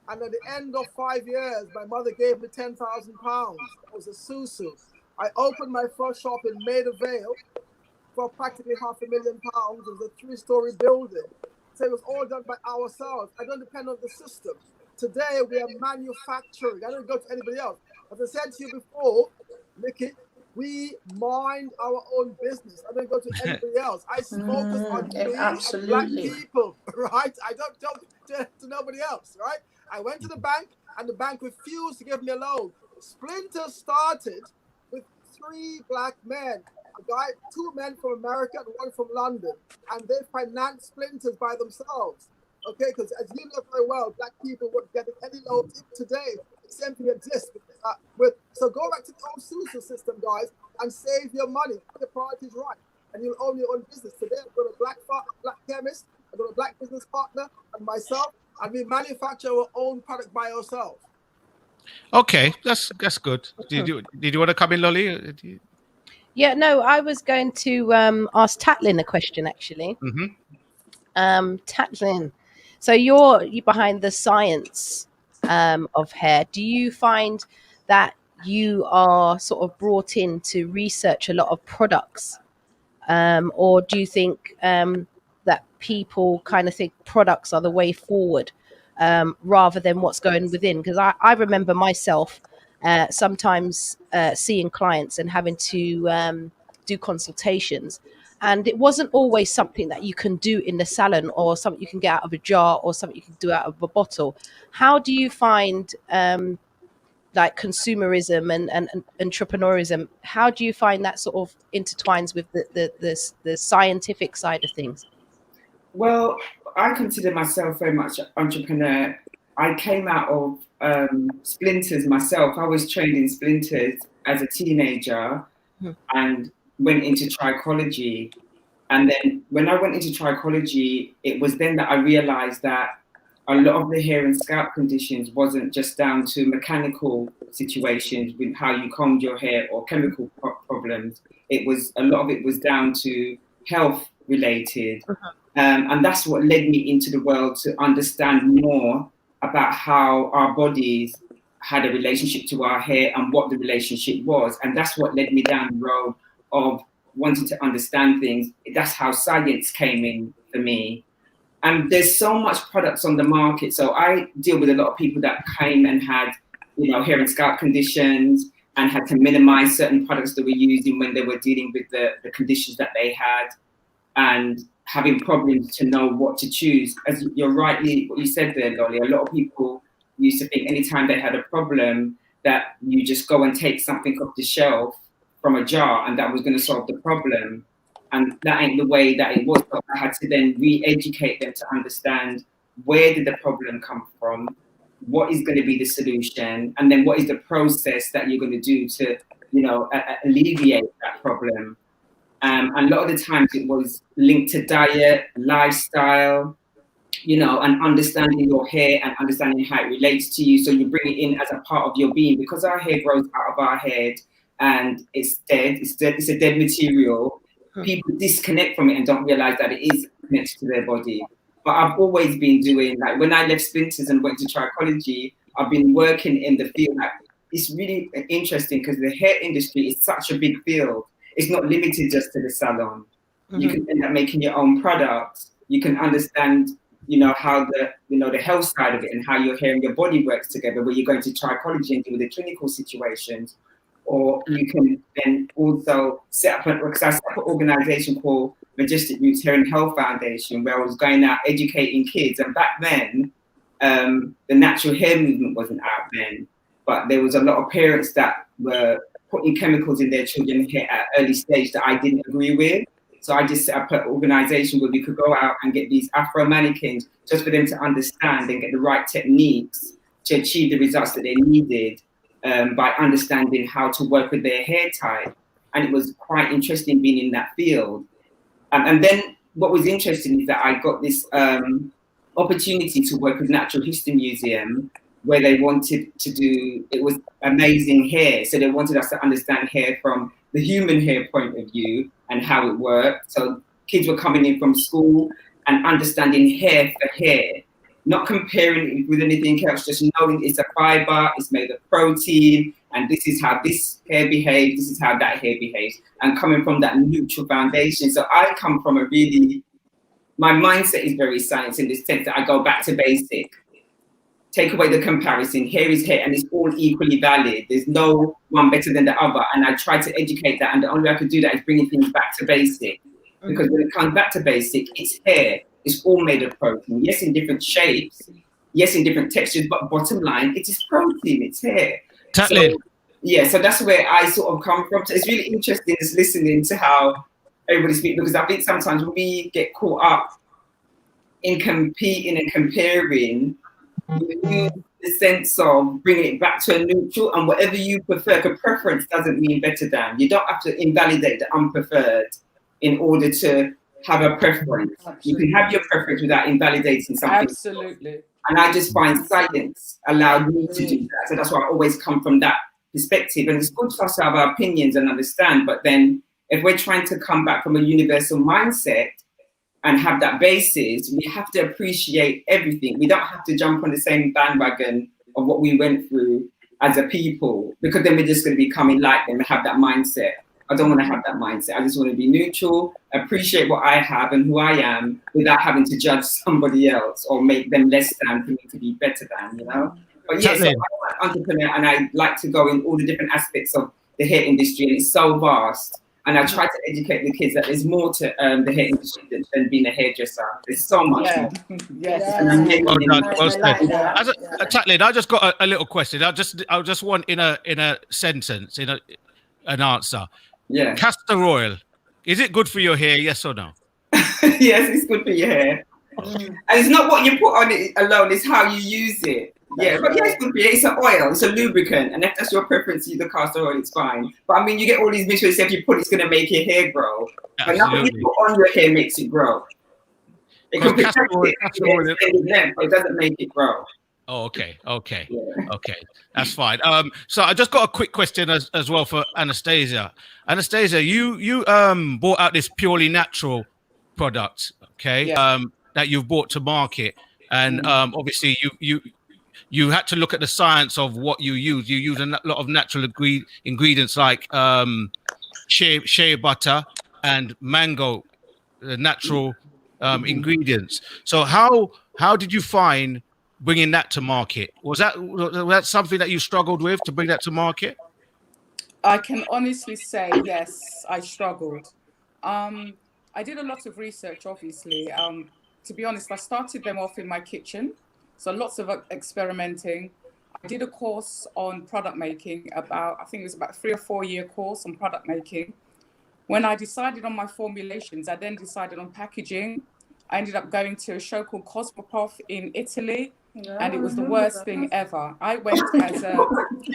And at the end of 5 years, my mother gave me £10,000. That was a susu. I opened my first shop in Maida Vale for practically £500,000. It was a 3-story building. So it was all done by ourselves. I don't depend on the system. Today, we are manufacturing. I don't go to anybody else. As I said to you before, Nikki, we mind our own business. I don't go to anybody else. I focus on me and black people, right? I don't talk to nobody else, right? I went to the bank and the bank refused to give me a loan. Splinter started with 3 black men, two men from America and 1 from London, and they financed Splinters by themselves. Okay, because as you know very well, black people weren't getting any loans even today. The same thing exists so go back to the old social system, guys, and save your money. Get the priorities right, and you'll own your own business. Today, I've got a black chemist, I've got a black business partner, and myself, and we manufacture our own product by ourselves. Okay, that's good. Did you want to come in, Lolly? Yeah, no, I was going to ask Tatlyn a question actually. Tatlyn, so you're behind the science of hair. Do you find that you are sort of brought in to research a lot of products, or do you think that people kind of think products are the way forward rather than what's going within? Because I remember myself sometimes seeing clients and having to do consultations, and it wasn't always something that you can do in the salon or something you can get out of a jar or something you can do out of a bottle. How do you find like consumerism and entrepreneurism? How do you find that sort of intertwines with the scientific side of things? Well, I consider myself very much an entrepreneur. I came out of Splinters myself. I was trained in Splinters as a teenager and went into trichology. And then when I went into trichology, it was then that I realized that a lot of the hair and scalp conditions wasn't just down to mechanical situations with how you combed your hair or chemical problems. It was a lot of it was down to health related. And that's what led me into the world to understand more about how our bodies had a relationship to our hair and what the relationship was. And that's what led me down the road of wanting to understand things. That's how science came in for me. And there's so much products on the market. So I deal with a lot of people that came and had, hair and scalp conditions and had to minimize certain products that we're using when they were dealing with the conditions that they had and having problems to know what to choose. As you're rightly, what you said there, Lolly, a lot of people used to think anytime they had a problem that you just go and take something off the shelf from a jar and that was going to solve the problem. And that ain't the way that it was. So I had to then re-educate them to understand where did the problem come from, what is going to be the solution, and then what is the process that you're going to do to, alleviate that problem. And a lot of the times it was linked to diet, lifestyle, and understanding your hair and understanding how it relates to you. So you bring it in as a part of your being, because our hair grows out of our head and it's dead. It's a dead material. People disconnect from it and don't realize that it is connected to their body. But I've always been doing, like when I left Splinters and went to trichology, I've been working in the field. It's really interesting because the hair industry is such a big field. It's not limited just to the salon. You can end up making your own products. You can understand, how the health side of it and how your hair and your body works together, where you're going to trichology and deal with the clinical situations. Or you can then also set up an organization called Majestic Roots Hair and Health Foundation, where I was going out educating kids. And back then, the natural hair movement wasn't out then, but there was a lot of parents that were putting chemicals in their children's hair at an early stage that I didn't agree with. So I just set up an organization where we could go out and get these Afro mannequins just for them to understand and get the right techniques to achieve the results that they needed. By understanding how to work with their hair type. And it was quite interesting being in that field. And then what was interesting is that I got this opportunity to work with Natural History Museum, where they wanted to do, it was amazing hair. So they wanted us to understand hair from the human hair point of view and how it worked. So kids were coming in from school and understanding hair for hair. Not comparing it with anything else, just knowing it's a fiber, it's made of protein, and this is how this hair behaves, this is how that hair behaves, and coming from that neutral foundation. So I come from my mindset is very science in this sense that I go back to basic. take away the comparison. Hair is hair, and it's all equally valid. There's no one better than the other. And I try to educate that, and the only way I could do that is bringing things back to basic. Because when it comes back to basic, it's hair. It's all made of protein. Yes, in different shapes. Yes, in different textures. But bottom line, it is protein. It's hair. Tatlyn. So, yeah, so that's where I sort of come from. So it's really interesting just listening to how everybody speaks, because I think sometimes we get caught up in competing and comparing, the sense of bringing it back to a neutral, and whatever you prefer, because preference doesn't mean better than. You don't have to invalidate the unpreferred in order to have a preference. You can have your preference without invalidating something. Absolutely. And I just find science allowed me to do that. So that's why I always come from that perspective. And it's good for us to have our opinions and understand, but then if we're trying to come back from a universal mindset and have that basis, we have to appreciate everything. We don't have to jump on the same bandwagon of what we went through as a people, because then we're just going to become like them and have that mindset. I don't want to have that mindset. I just want to be neutral, appreciate what I have and who I am without having to judge somebody else or make them less than for me to be better than, you know? But yeah, so I'm an entrepreneur, and I like to go in all the different aspects of the hair industry, and it's so vast. And I try to educate the kids that there's more to the hair industry than being a hairdresser. There's so much more. Yes. And I'm Well done. Well like said. that. Tatlyn, I just got a little question. I just want in a sentence, an answer. Yeah. Castor oil, is it good for your hair? Yes or no? Yes, it's good for your hair. And it's not what you put on it alone; it's how you use it. Yeah, but yeah, it's good for you. It's an oil, it's a lubricant, and if that's your preference, use the castor oil, it's fine. But I mean, you get all these myths if you put it's going to make your hair grow. But nothing you put on your hair makes it grow. It can protect it, but it doesn't make it grow. Oh, okay. That's fine. So I just got a quick question as well for Anastasia. Anastasia, you bought out this purely natural product, okay? Yeah. That you've brought to market, and obviously you had to look at the science of what you use. You use a lot of natural ingredients like shea butter and mango, natural ingredients. So how did you find bringing that to market? Was that something that you struggled with to bring that to market? I can honestly say yes, I struggled. I did a lot of research, obviously. To be honest, I started them off in my kitchen, so lots of experimenting. I did a course on product making, I think it was about a 3 or 4 year course on product making. When I decided on my formulations, I then decided on packaging. I ended up going to a show called Cosmoprof in Italy, and it was the worst thing ever. I went as a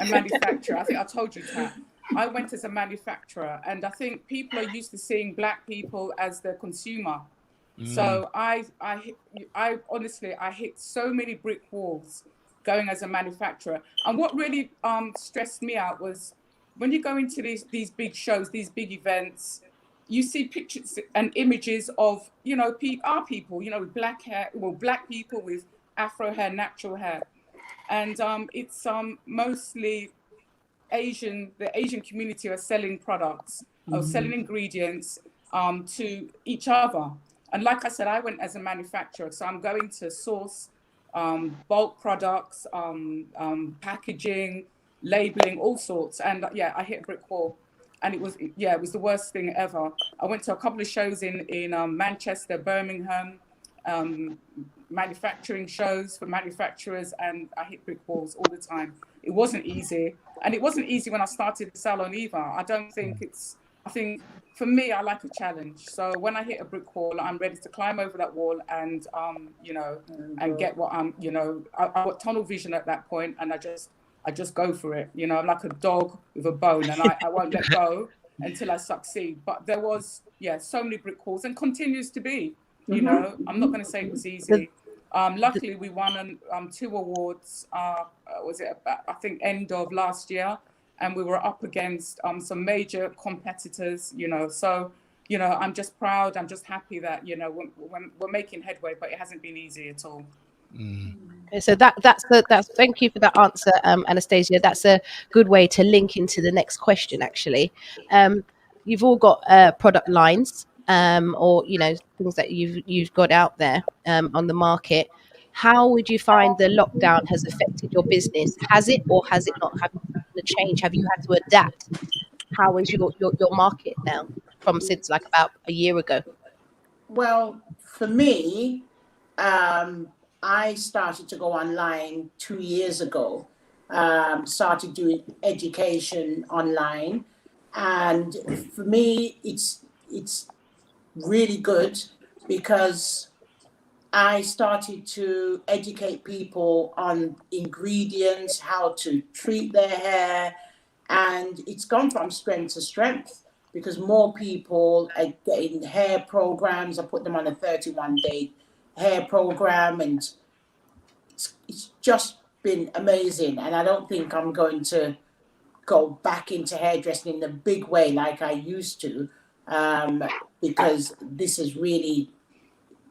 manufacturer. I think I told you, Tat. I went as a manufacturer, and I think people are used to seeing Black people as the consumer. So I honestly hit so many brick walls going as a manufacturer. And what really stressed me out was when you go into these big shows, these big events, you see pictures and images of, our people, with black hair, Black people with Afro hair, natural hair. And it's mostly the Asian community are selling products, or selling ingredients to each other. And like I said, I went as a manufacturer, so I'm going to source bulk products, packaging, labeling, all sorts. And I hit a brick wall, and it was the worst thing ever. I went to a couple of shows in Manchester, Birmingham, manufacturing shows for manufacturers, and I hit brick walls all the time. It wasn't easy, and it wasn't easy when I started the salon either. I think for me, I like a challenge. So when I hit a brick wall, I'm ready to climb over that wall and and get what I got tunnel vision at that point, and I just go for it. I'm like a dog with a bone, and I won't let go until I succeed. But there was so many brick walls, and continues to be. I'm not going to say it was easy. Luckily, we won 2 awards. Was it about, I think, end of last year? And we were up against some major competitors, So, I'm just proud. I'm just happy that, we're making headway, but it hasn't been easy at all. Okay, so that's thank you for that answer, Anastasia. That's a good way to link into the next question, actually. You've all got product lines, or things that you've got out there on the market. How would you find the lockdown has affected your business? Has it or has it not? Have you had to change? Have you had to adapt? How is your market now from since like about a year ago? Well, for me, I started to go online 2 years ago. Started doing education online, and for me, it's really good because I started to educate people on ingredients, how to treat their hair, and it's gone from strength to strength because more people are getting hair programs. I put them on a 31-day hair program, and it's just been amazing. And I don't think I'm going to go back into hairdressing in a big way like I used to, because this is really,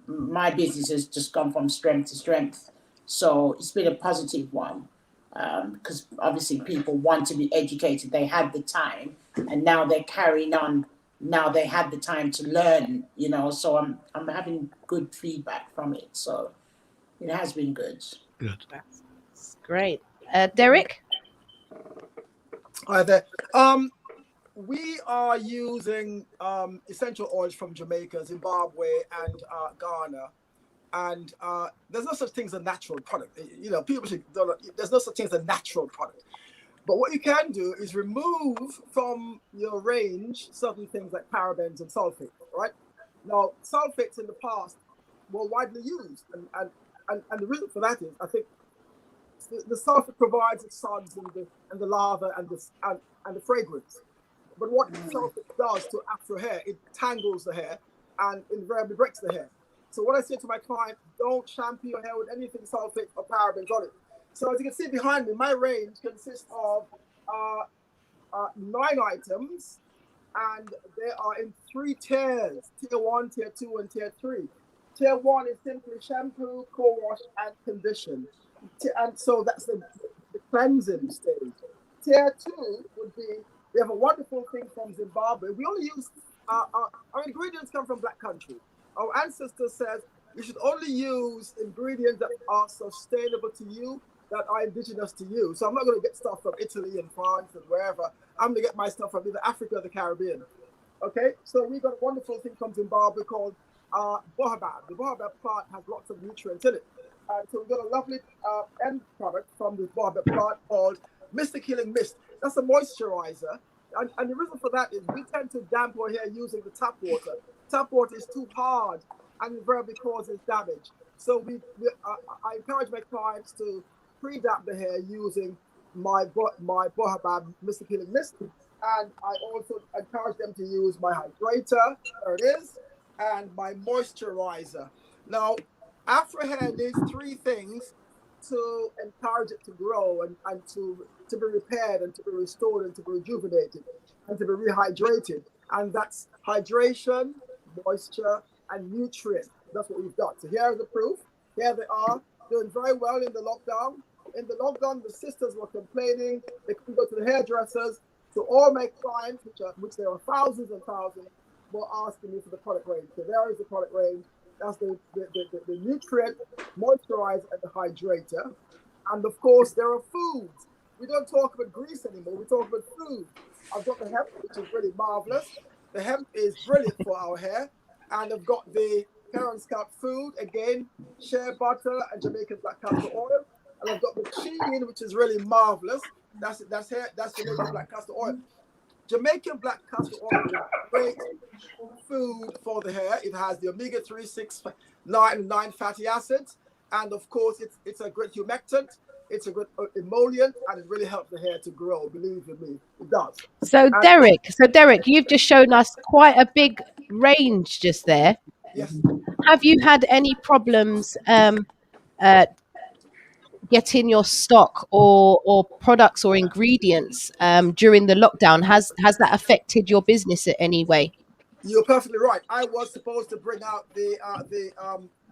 my business has just gone from strength to strength. So it's been a positive one, because obviously people want to be educated. They had the time, and now they're carrying on. Now they had the time to learn, So I'm having good feedback from it. So it has been good. Good. That's great. Derek? Hi there. We are using essential oils from Jamaica, Zimbabwe, and Ghana. And there's no such thing as a natural product. People should don't. There's no such thing as a natural product. But what you can do is remove from your range certain things like parabens and sulfates, right? Now, sulfates in the past were widely used, and the reason for that is, I think, the sulfate provides its suds and the lava and the fragrance. But what sulfate does to Afro hair, it tangles the hair and invariably breaks the hair. So what I say to my client, don't shampoo your hair with anything sulfate or parabens on it. So as you can see behind me, my range consists of 9 items, and they are in 3 tiers: tier 1, tier 2, and tier 3. Tier 1 is simply shampoo, co-wash, and condition. And so that's the cleansing stage. Tier 2 would be, we have a wonderful thing from Zimbabwe. We only use, our ingredients come from Black country. Our ancestors said you should only use ingredients that are sustainable to you, that are indigenous to you. So I'm not going to get stuff from Italy and France and wherever. I'm going to get my stuff from either Africa or the Caribbean. Okay, so we got a wonderful thing from Zimbabwe called bohabab. The bohabab plant has lots of nutrients in it. So we've got a lovely end product from the bohabab plant called Mr. Killing Mist. That's a moisturizer. And the reason for that is we tend to damp our hair using the tap water. Tap water is too hard and invariably causes damage. So I encourage my clients to pre-damp the hair using my bohabab Mr. Killing Mist. And I also encourage them to use my hydrator, there it is, and my moisturizer. Now, Afro hair needs 3 things to encourage it to grow and to be repaired and to be restored and to be rejuvenated and to be rehydrated. And that's hydration, moisture, and nutrient. That's what we've got. So here's the proof. Here they are, doing very well in the lockdown. In the lockdown, the sisters were complaining. They couldn't go to the hairdressers. So all my clients, which there are thousands and thousands, were asking me for the product range. So there is the product range. That's the nutrient, moisturizer, and the hydrator. And of course, there are foods. We don't talk about grease anymore. We talk about food. I've got the hemp, which is really marvelous. The hemp is brilliant for our hair. And I've got the hair and scalp food, again, shea butter and Jamaican black castor oil. And I've got the cheese, which is really marvelous. That's Jamaican black castor oil. Jamaican black castor oil is great food for the hair. It has the omega-3, 6, 9, and 9 fatty acids. And of course, it's a great humectant. It's a good emollient, and it really helps the hair to grow. Believe me, it does. So Derek, you've just shown us quite a big range just there. Yes. Have you had any problems getting your stock or products or ingredients during the lockdown? Has that affected your business in any way? You're perfectly right. I was supposed to bring out the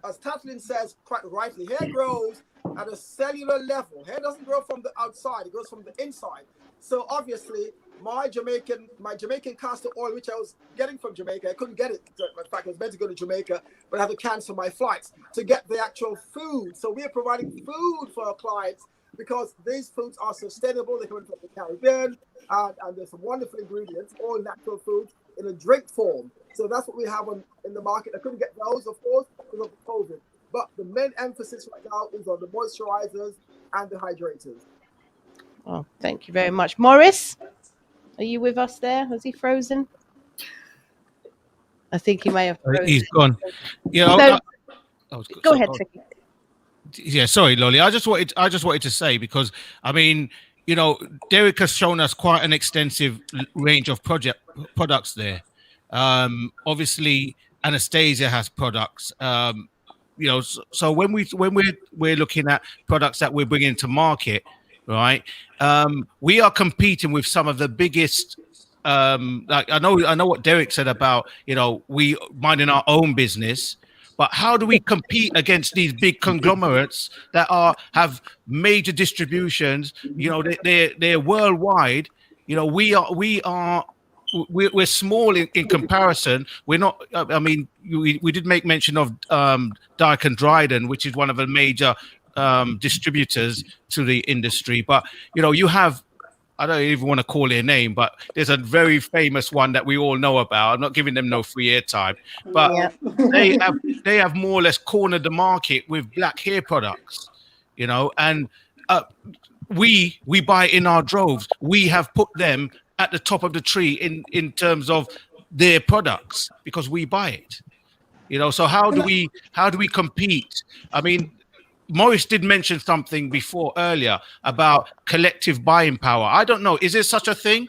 as Tatlyn says quite rightly, hair grows at a cellular level. Hair doesn't grow from the outside; it grows from the inside. So obviously, my Jamaican castor oil, which I was getting from Jamaica, I couldn't get it. In fact, I was meant to go to Jamaica, but I had to cancel my flights to get the actual food. So we are providing food for our clients because these foods are sustainable. They come from the Caribbean, and there's some wonderful ingredients, all natural foods in a drink form. So that's what we have in the market. I couldn't get those, of course, because of COVID. But the main emphasis right now is on the moisturizers and the hydrators. Oh, thank you very much. Morris, are you with us there? Was he frozen? I think he may have frozen. He's gone. So, go ahead, Tricky. Yeah, sorry, Lolly. I just wanted to say, because I mean, Derek has shown us quite an extensive range of products there. Obviously, Anastasia has products. So when we're looking at products that we're bringing to market, right? We are competing with some of the biggest. Like I know what Derek said about we minding our own business. But how do we compete against these big conglomerates that have major distributions? They're worldwide. We're small in comparison. We're not. I mean, we did make mention of Dyke and Dryden, which is one of the major distributors to the industry. But you have. I don't even want to call their name, but there's a very famous one that we all know about. I'm not giving them no free airtime, but they have more or less cornered the market with black hair products, and we buy in our droves. We have put them at the top of the tree in terms of their products because we buy it. So how do we compete? I mean, Morris did mention something before earlier about collective buying power. I don't know. Is there such a thing?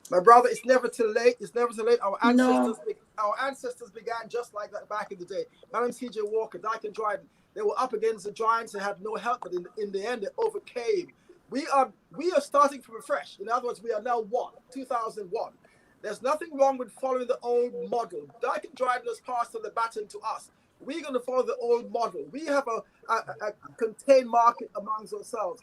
My brother, it's never too late. It's never too late. Our ancestors began just like that back in the day. Madam C.J. Walker, Dyke and Dryden, they were up against the giants and had no help, but in the end, they overcame. We are starting from afresh. In other words, we are now 2001. There's nothing wrong with following the old model. Dyke and Dryden has passed on the baton to us. We're going to follow the old model. We have a contained market amongst ourselves.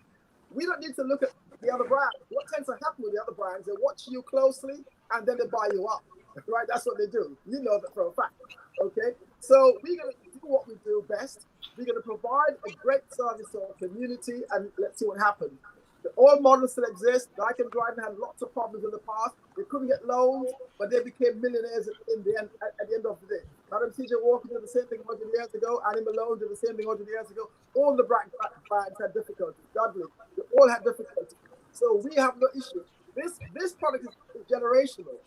We don't need to look at the other brands. What tends to happen with the other brands, they watch you closely and then they buy you up, right? That's what they do. You know that for a fact, okay? So we're going to do what we do best. We're going to provide a great service to our community, and let's see what happens. The old models still exist. Dyke and Dryden had lots of problems in the past. They couldn't get loans, but they became millionaires at the end of the day. Madam C.J. Walker did the same thing 100 years ago. Annie Malone did the same thing 100 years ago. All the black brands had difficulties. Dudley, they all had difficulties. So we have no issue. This product is generational.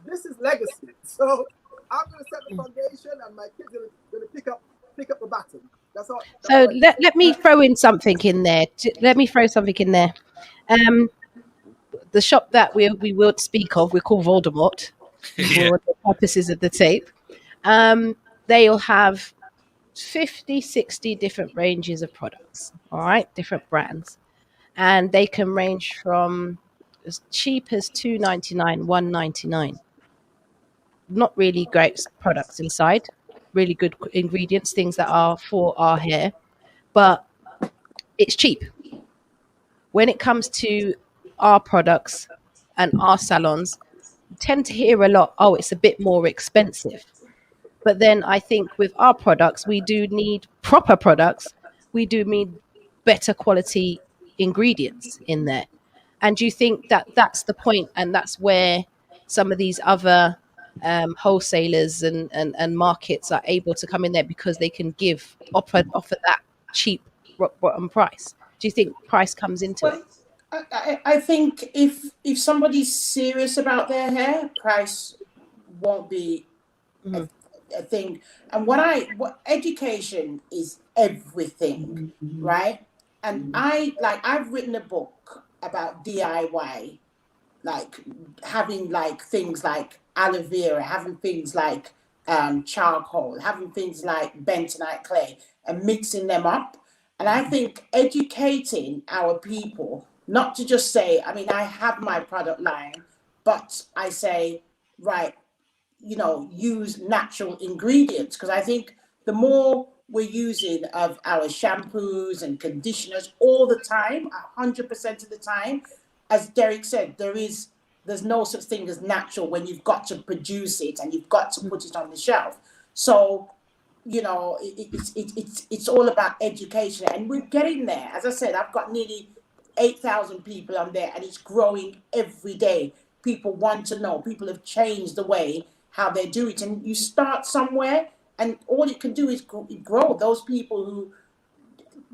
This is legacy. So I'm going to set the foundation, and my kids are going to pick up the baton. That's all. So let me throw in something in there. The shop that we will speak of, we call Voldemort for the purposes of the tape. They'll have 50, 60 different ranges of products, all right, different brands. And they can range from as cheap as $2.99, $1.99. Not really great products inside, really good ingredients, things that are for our hair, but it's cheap. When it comes to our products and our salons, you tend to hear a lot, oh, it's a bit more expensive. But then I think with our products, we do need proper products. We do need better quality ingredients in there. And do you think that that's the point, and that's where some of these other wholesalers and markets are able to come in there because they can offer that cheap rock bottom price? Do you think price comes into it? I think if somebody's serious about their hair, price won't be a thing. And what education is everything, right? And I've written a book about DIY, like having like things like aloe vera, having things like charcoal, having things like bentonite clay, and mixing them up. And I think educating our people, not to just say, I mean, I have my product line, but I say, right, use natural ingredients, because I think the more we're using of our shampoos and conditioners all the time, 100% of the time. As Derek said, there's no such thing as natural when you've got to produce it and you've got to put it on the shelf. So, you know, it's all about education, and we're getting there. As I said, I've got nearly 8,000 people on there, and it's growing every day. People want to know. People have changed the way how they do it, and you start somewhere, and all you can do is grow. Those people who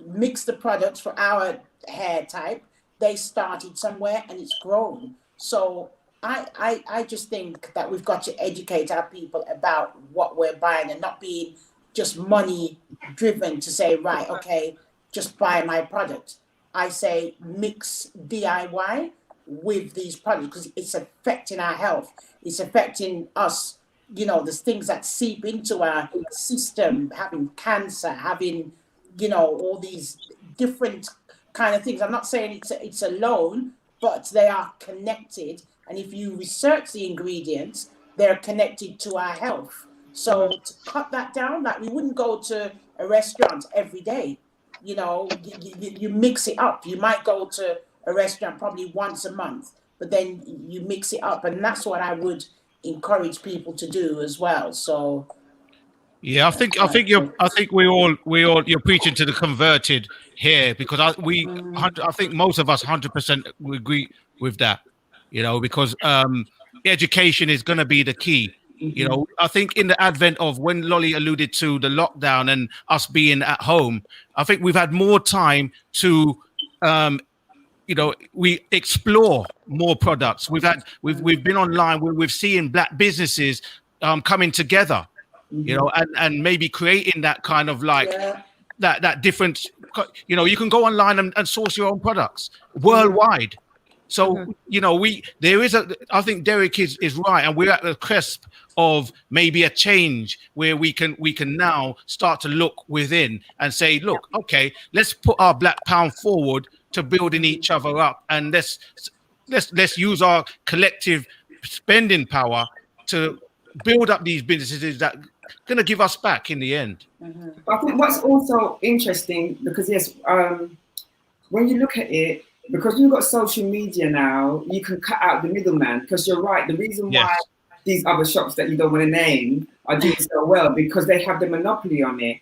mix the products for our hair type, they started somewhere and it's grown. So I just think that we've got to educate our people about what we're buying and not being just money driven to say, right, okay, just buy my product. I say mix DIY with these products because it's affecting our health. It's affecting us, you know, there's things that seep into our system, having cancer, having, you know, all these different kind of things. I'm not saying it's alone, but they are connected. And if you research the ingredients, they're connected to our health. So to cut that down, like we wouldn't go to a restaurant every day. You know, you mix it up. You might go to a restaurant probably once a month, but then you mix it up. And that's what I would encourage people to do as well. So yeah, I think you're preaching to the converted here, because I think most of us 100% agree with that, you know, because education is going to be the key. You know, I think in the advent of when Lolly alluded to the lockdown and us being at home, I think we've had more time to, you know, we explore more products. We've been online. We've seen black businesses coming together, you know, and maybe creating that kind of like that different, you know, you can go online and source your own products worldwide. So, you know, I think Derek is right. And we're at the cusp of maybe a change where we can now start to look within and say, look, okay, let's put our black pound forward to building each other up. And let's use our collective spending power to build up these businesses that are going to give us back in the end. I think what's also interesting, because yes, when you look at it, because we've got social media now, you can cut out the middleman. Because you're right, the reason why these other shops that you don't want to name are doing so well, because they have the monopoly on it.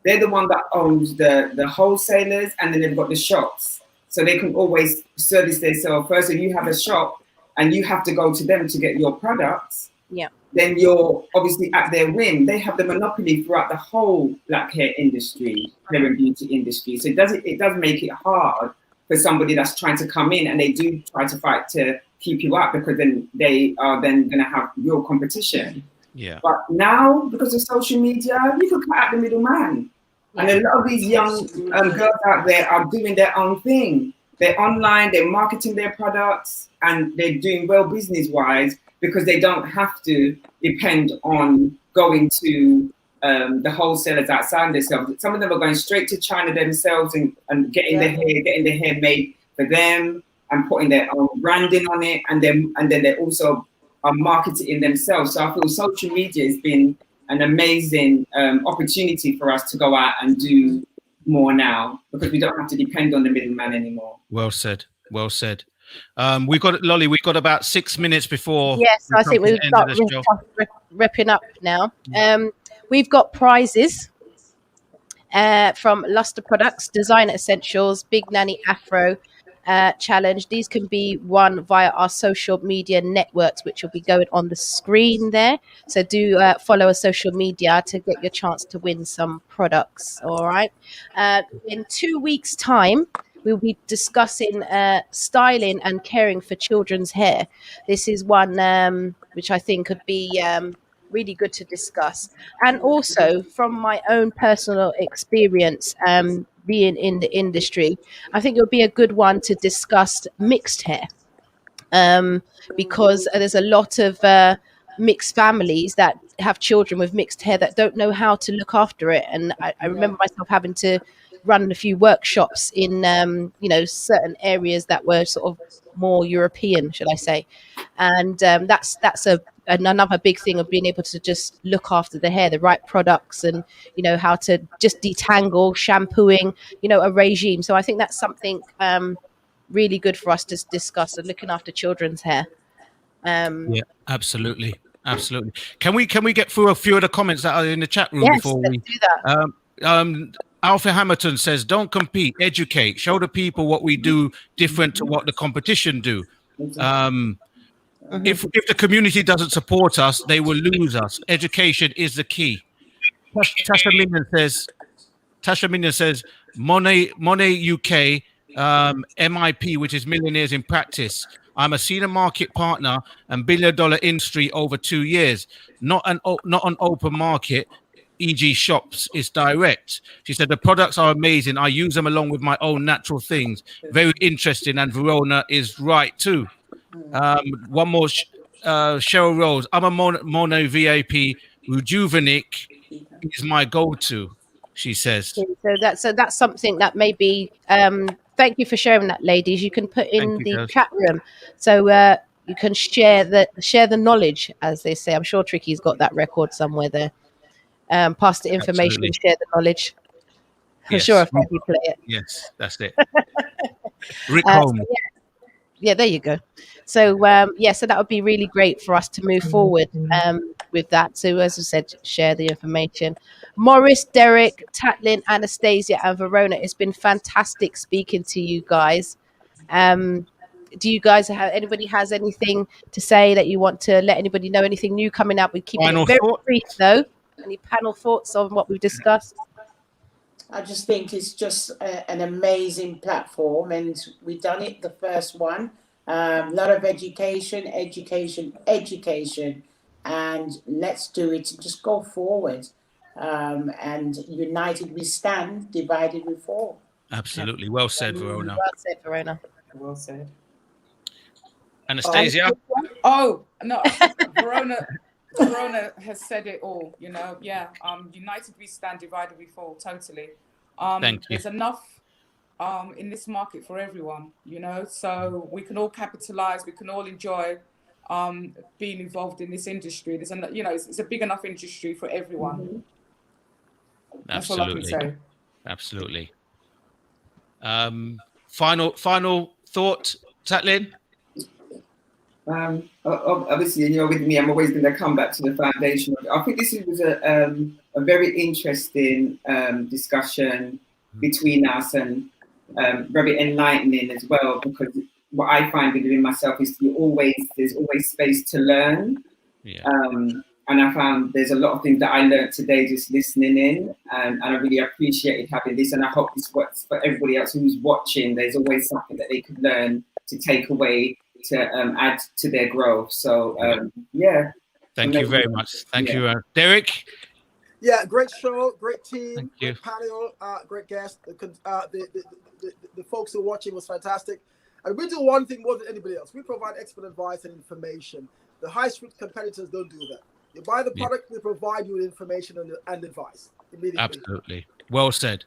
They're the one that owns the wholesalers, and then they've got the shops. So they can always service themselves first. If you have a shop and you have to go to them to get your products, then you're obviously at their whim. They have the monopoly throughout the whole black hair industry, hair and beauty industry. So it does make it hard for somebody that's trying to come in, and they do try to fight to keep you up, because then they are then going to have real competition. Yeah. But now, because of social media, you can cut out the middleman. And a lot of these young girls out there are doing their own thing. They're online, they're marketing their products, and they're doing well business-wise, because they don't have to depend on going to the wholesalers outside themselves. Some of them are going straight to China themselves and getting their hair made for them and putting their own branding on it, and then they also are marketing themselves. So I feel social media has been an amazing opportunity for us to go out and do more now, because we don't have to depend on the middleman anymore. Well said. Well said. We've got about 6 minutes before. Yes, I think we've got wrapping up now. We've got prizes from Luster Products, Designer Essentials, Big Nanny Afro Challenge. These can be won via our social media networks, which will be going on the screen there. So do follow our social media to get your chance to win some products. All right. In 2 weeks' time, we'll be discussing styling and caring for children's hair. This is one which I think could be really good to discuss. And also from my own personal experience being in the industry, I think it'll be a good one to discuss mixed hair, because there's a lot of mixed families that have children with mixed hair that don't know how to look after it. And I remember myself having to run a few workshops in certain areas that were sort of more European, should I say. And that's a another big thing of being able to just look after the hair, the right products, and how to just detangle, shampooing, a regime. So I think that's something really good for us to discuss, and looking after children's hair. Yeah, absolutely. Can we get through a few of the comments that are in the chat room Yes, before let's we do that. Alfred Hamilton says, don't compete, educate, show the people what we do different to what the competition do. If the community doesn't support us, they will lose us. Education is the key. Tasha Minion says, Monet UK, MIP, which is Millionaires in Practice. I'm a senior market partner and billion-dollar industry over 2 years. Not an open market, e.g. shops, is direct. She said, the products are amazing. I use them along with my own natural things. Very interesting. And Verona is right too. One more, Cheryl Rose. I'm a Mono VIP. Rejuvenic is my go-to, she says. So that's something that maybe. Thank you for sharing that, ladies. You can put in the chat room, so you can share the knowledge, as they say. I'm sure Tricky's got that record somewhere there. Pass the information, Absolutely. share the knowledge. I'm sure I've heard you play it. Yes, that's it. Rick Holmes. Yeah, there you go. So so that would be really great for us to move forward with that. So as I said, share the information. Morris, Derek, Tatlyn, Anastasia, and Verona, it's been fantastic speaking to you guys. Do you guys anybody has anything to say that you want to let anybody know? Anything new coming up? We keep it very brief though. Any panel thoughts on what we've discussed? I just think it's just an amazing platform, and we've done it the first one. A lot of education, and let's do it. Just go forward. And united we stand, divided we fall. Absolutely. Well said, Verona. Well said, Verona. Well said. Anastasia? Oh, no. Verona has said it all, Yeah. United we stand, divided we fall. Totally. Thank you. There's enough in this market for everyone, so we can all capitalize, we can all enjoy being involved in this industry. There's it's a big enough industry for everyone. That's all I can say. Absolutely. Final thought, Tatlyn? Obviously, with me, I'm always going to come back to the foundation. I think this was a very interesting discussion between us, and very enlightening as well, because what I find within myself is there's always space to learn. Yeah. And I found there's a lot of things that I learned today just listening in, and I really appreciated having this, and I hope this works for everybody else who's watching. There's always something that they could learn to take away to add to their growth. So Thank you very much. Thank you, Derek. Yeah, great show, great team, Thank you. great panel, great guest. The folks who are watching was fantastic. And we do one thing more than anybody else. We provide expert advice and information. The high street competitors don't do that. You buy the product, we provide you with information and advice immediately. Absolutely. Well said.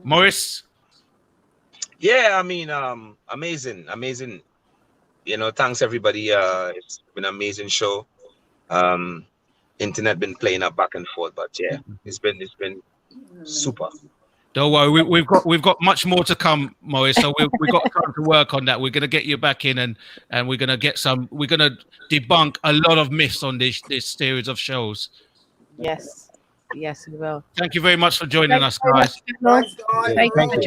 Morris? Yeah, I mean, amazing. Thanks everybody. It's been an amazing show. Internet been playing up back and forth, but yeah, it's been super. Don't worry, we've got much more to come, Morris. So we've got time to work on that. We're gonna get you back in, and we're gonna debunk a lot of myths on this series of shows. Yes, we will. Thank you very much for joining us, guys. Thanks, guys. Thank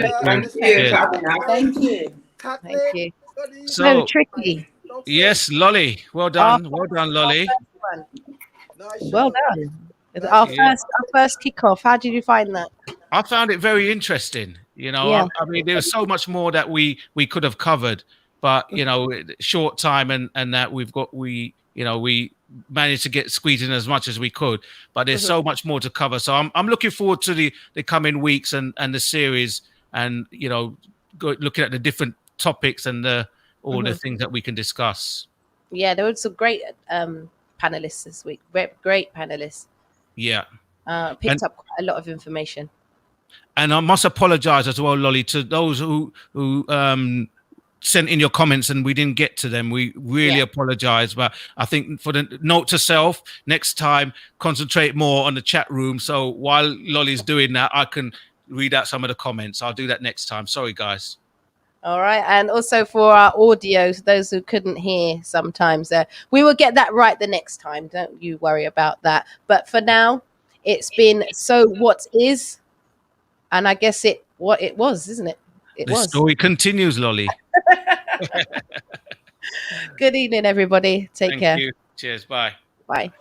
you. Thank you. So Tricky. Yes, Lolly. Well done, Lolly. Well done. Our first kickoff. How did you find that? I found it very interesting. I mean, there was so much more that we could have covered, but short time and that we managed to get in as much as we could. But there's so much more to cover. So I'm looking forward to the coming weeks and the series, and looking at the different topics and all the things that we can discuss. Yeah, there were some great panelists this week. Great panelists. Yeah. Picked up quite a lot of information. And I must apologize as well, Lolly, to those who sent in your comments and we didn't get to them, we really apologize. But I think for the note to self, next time, concentrate more on the chat room. So while Lolly's doing that, I can read out some of the comments. I'll do that next time. Sorry, guys. All right. And also for our audio, those who couldn't hear sometimes, we will get that right the next time. Don't you worry about that. But for now, it's been So What Is? And I guess what it was, isn't it? The story continues, Lolly. Good evening, everybody. Take care. Thank you. Cheers. Bye. Bye.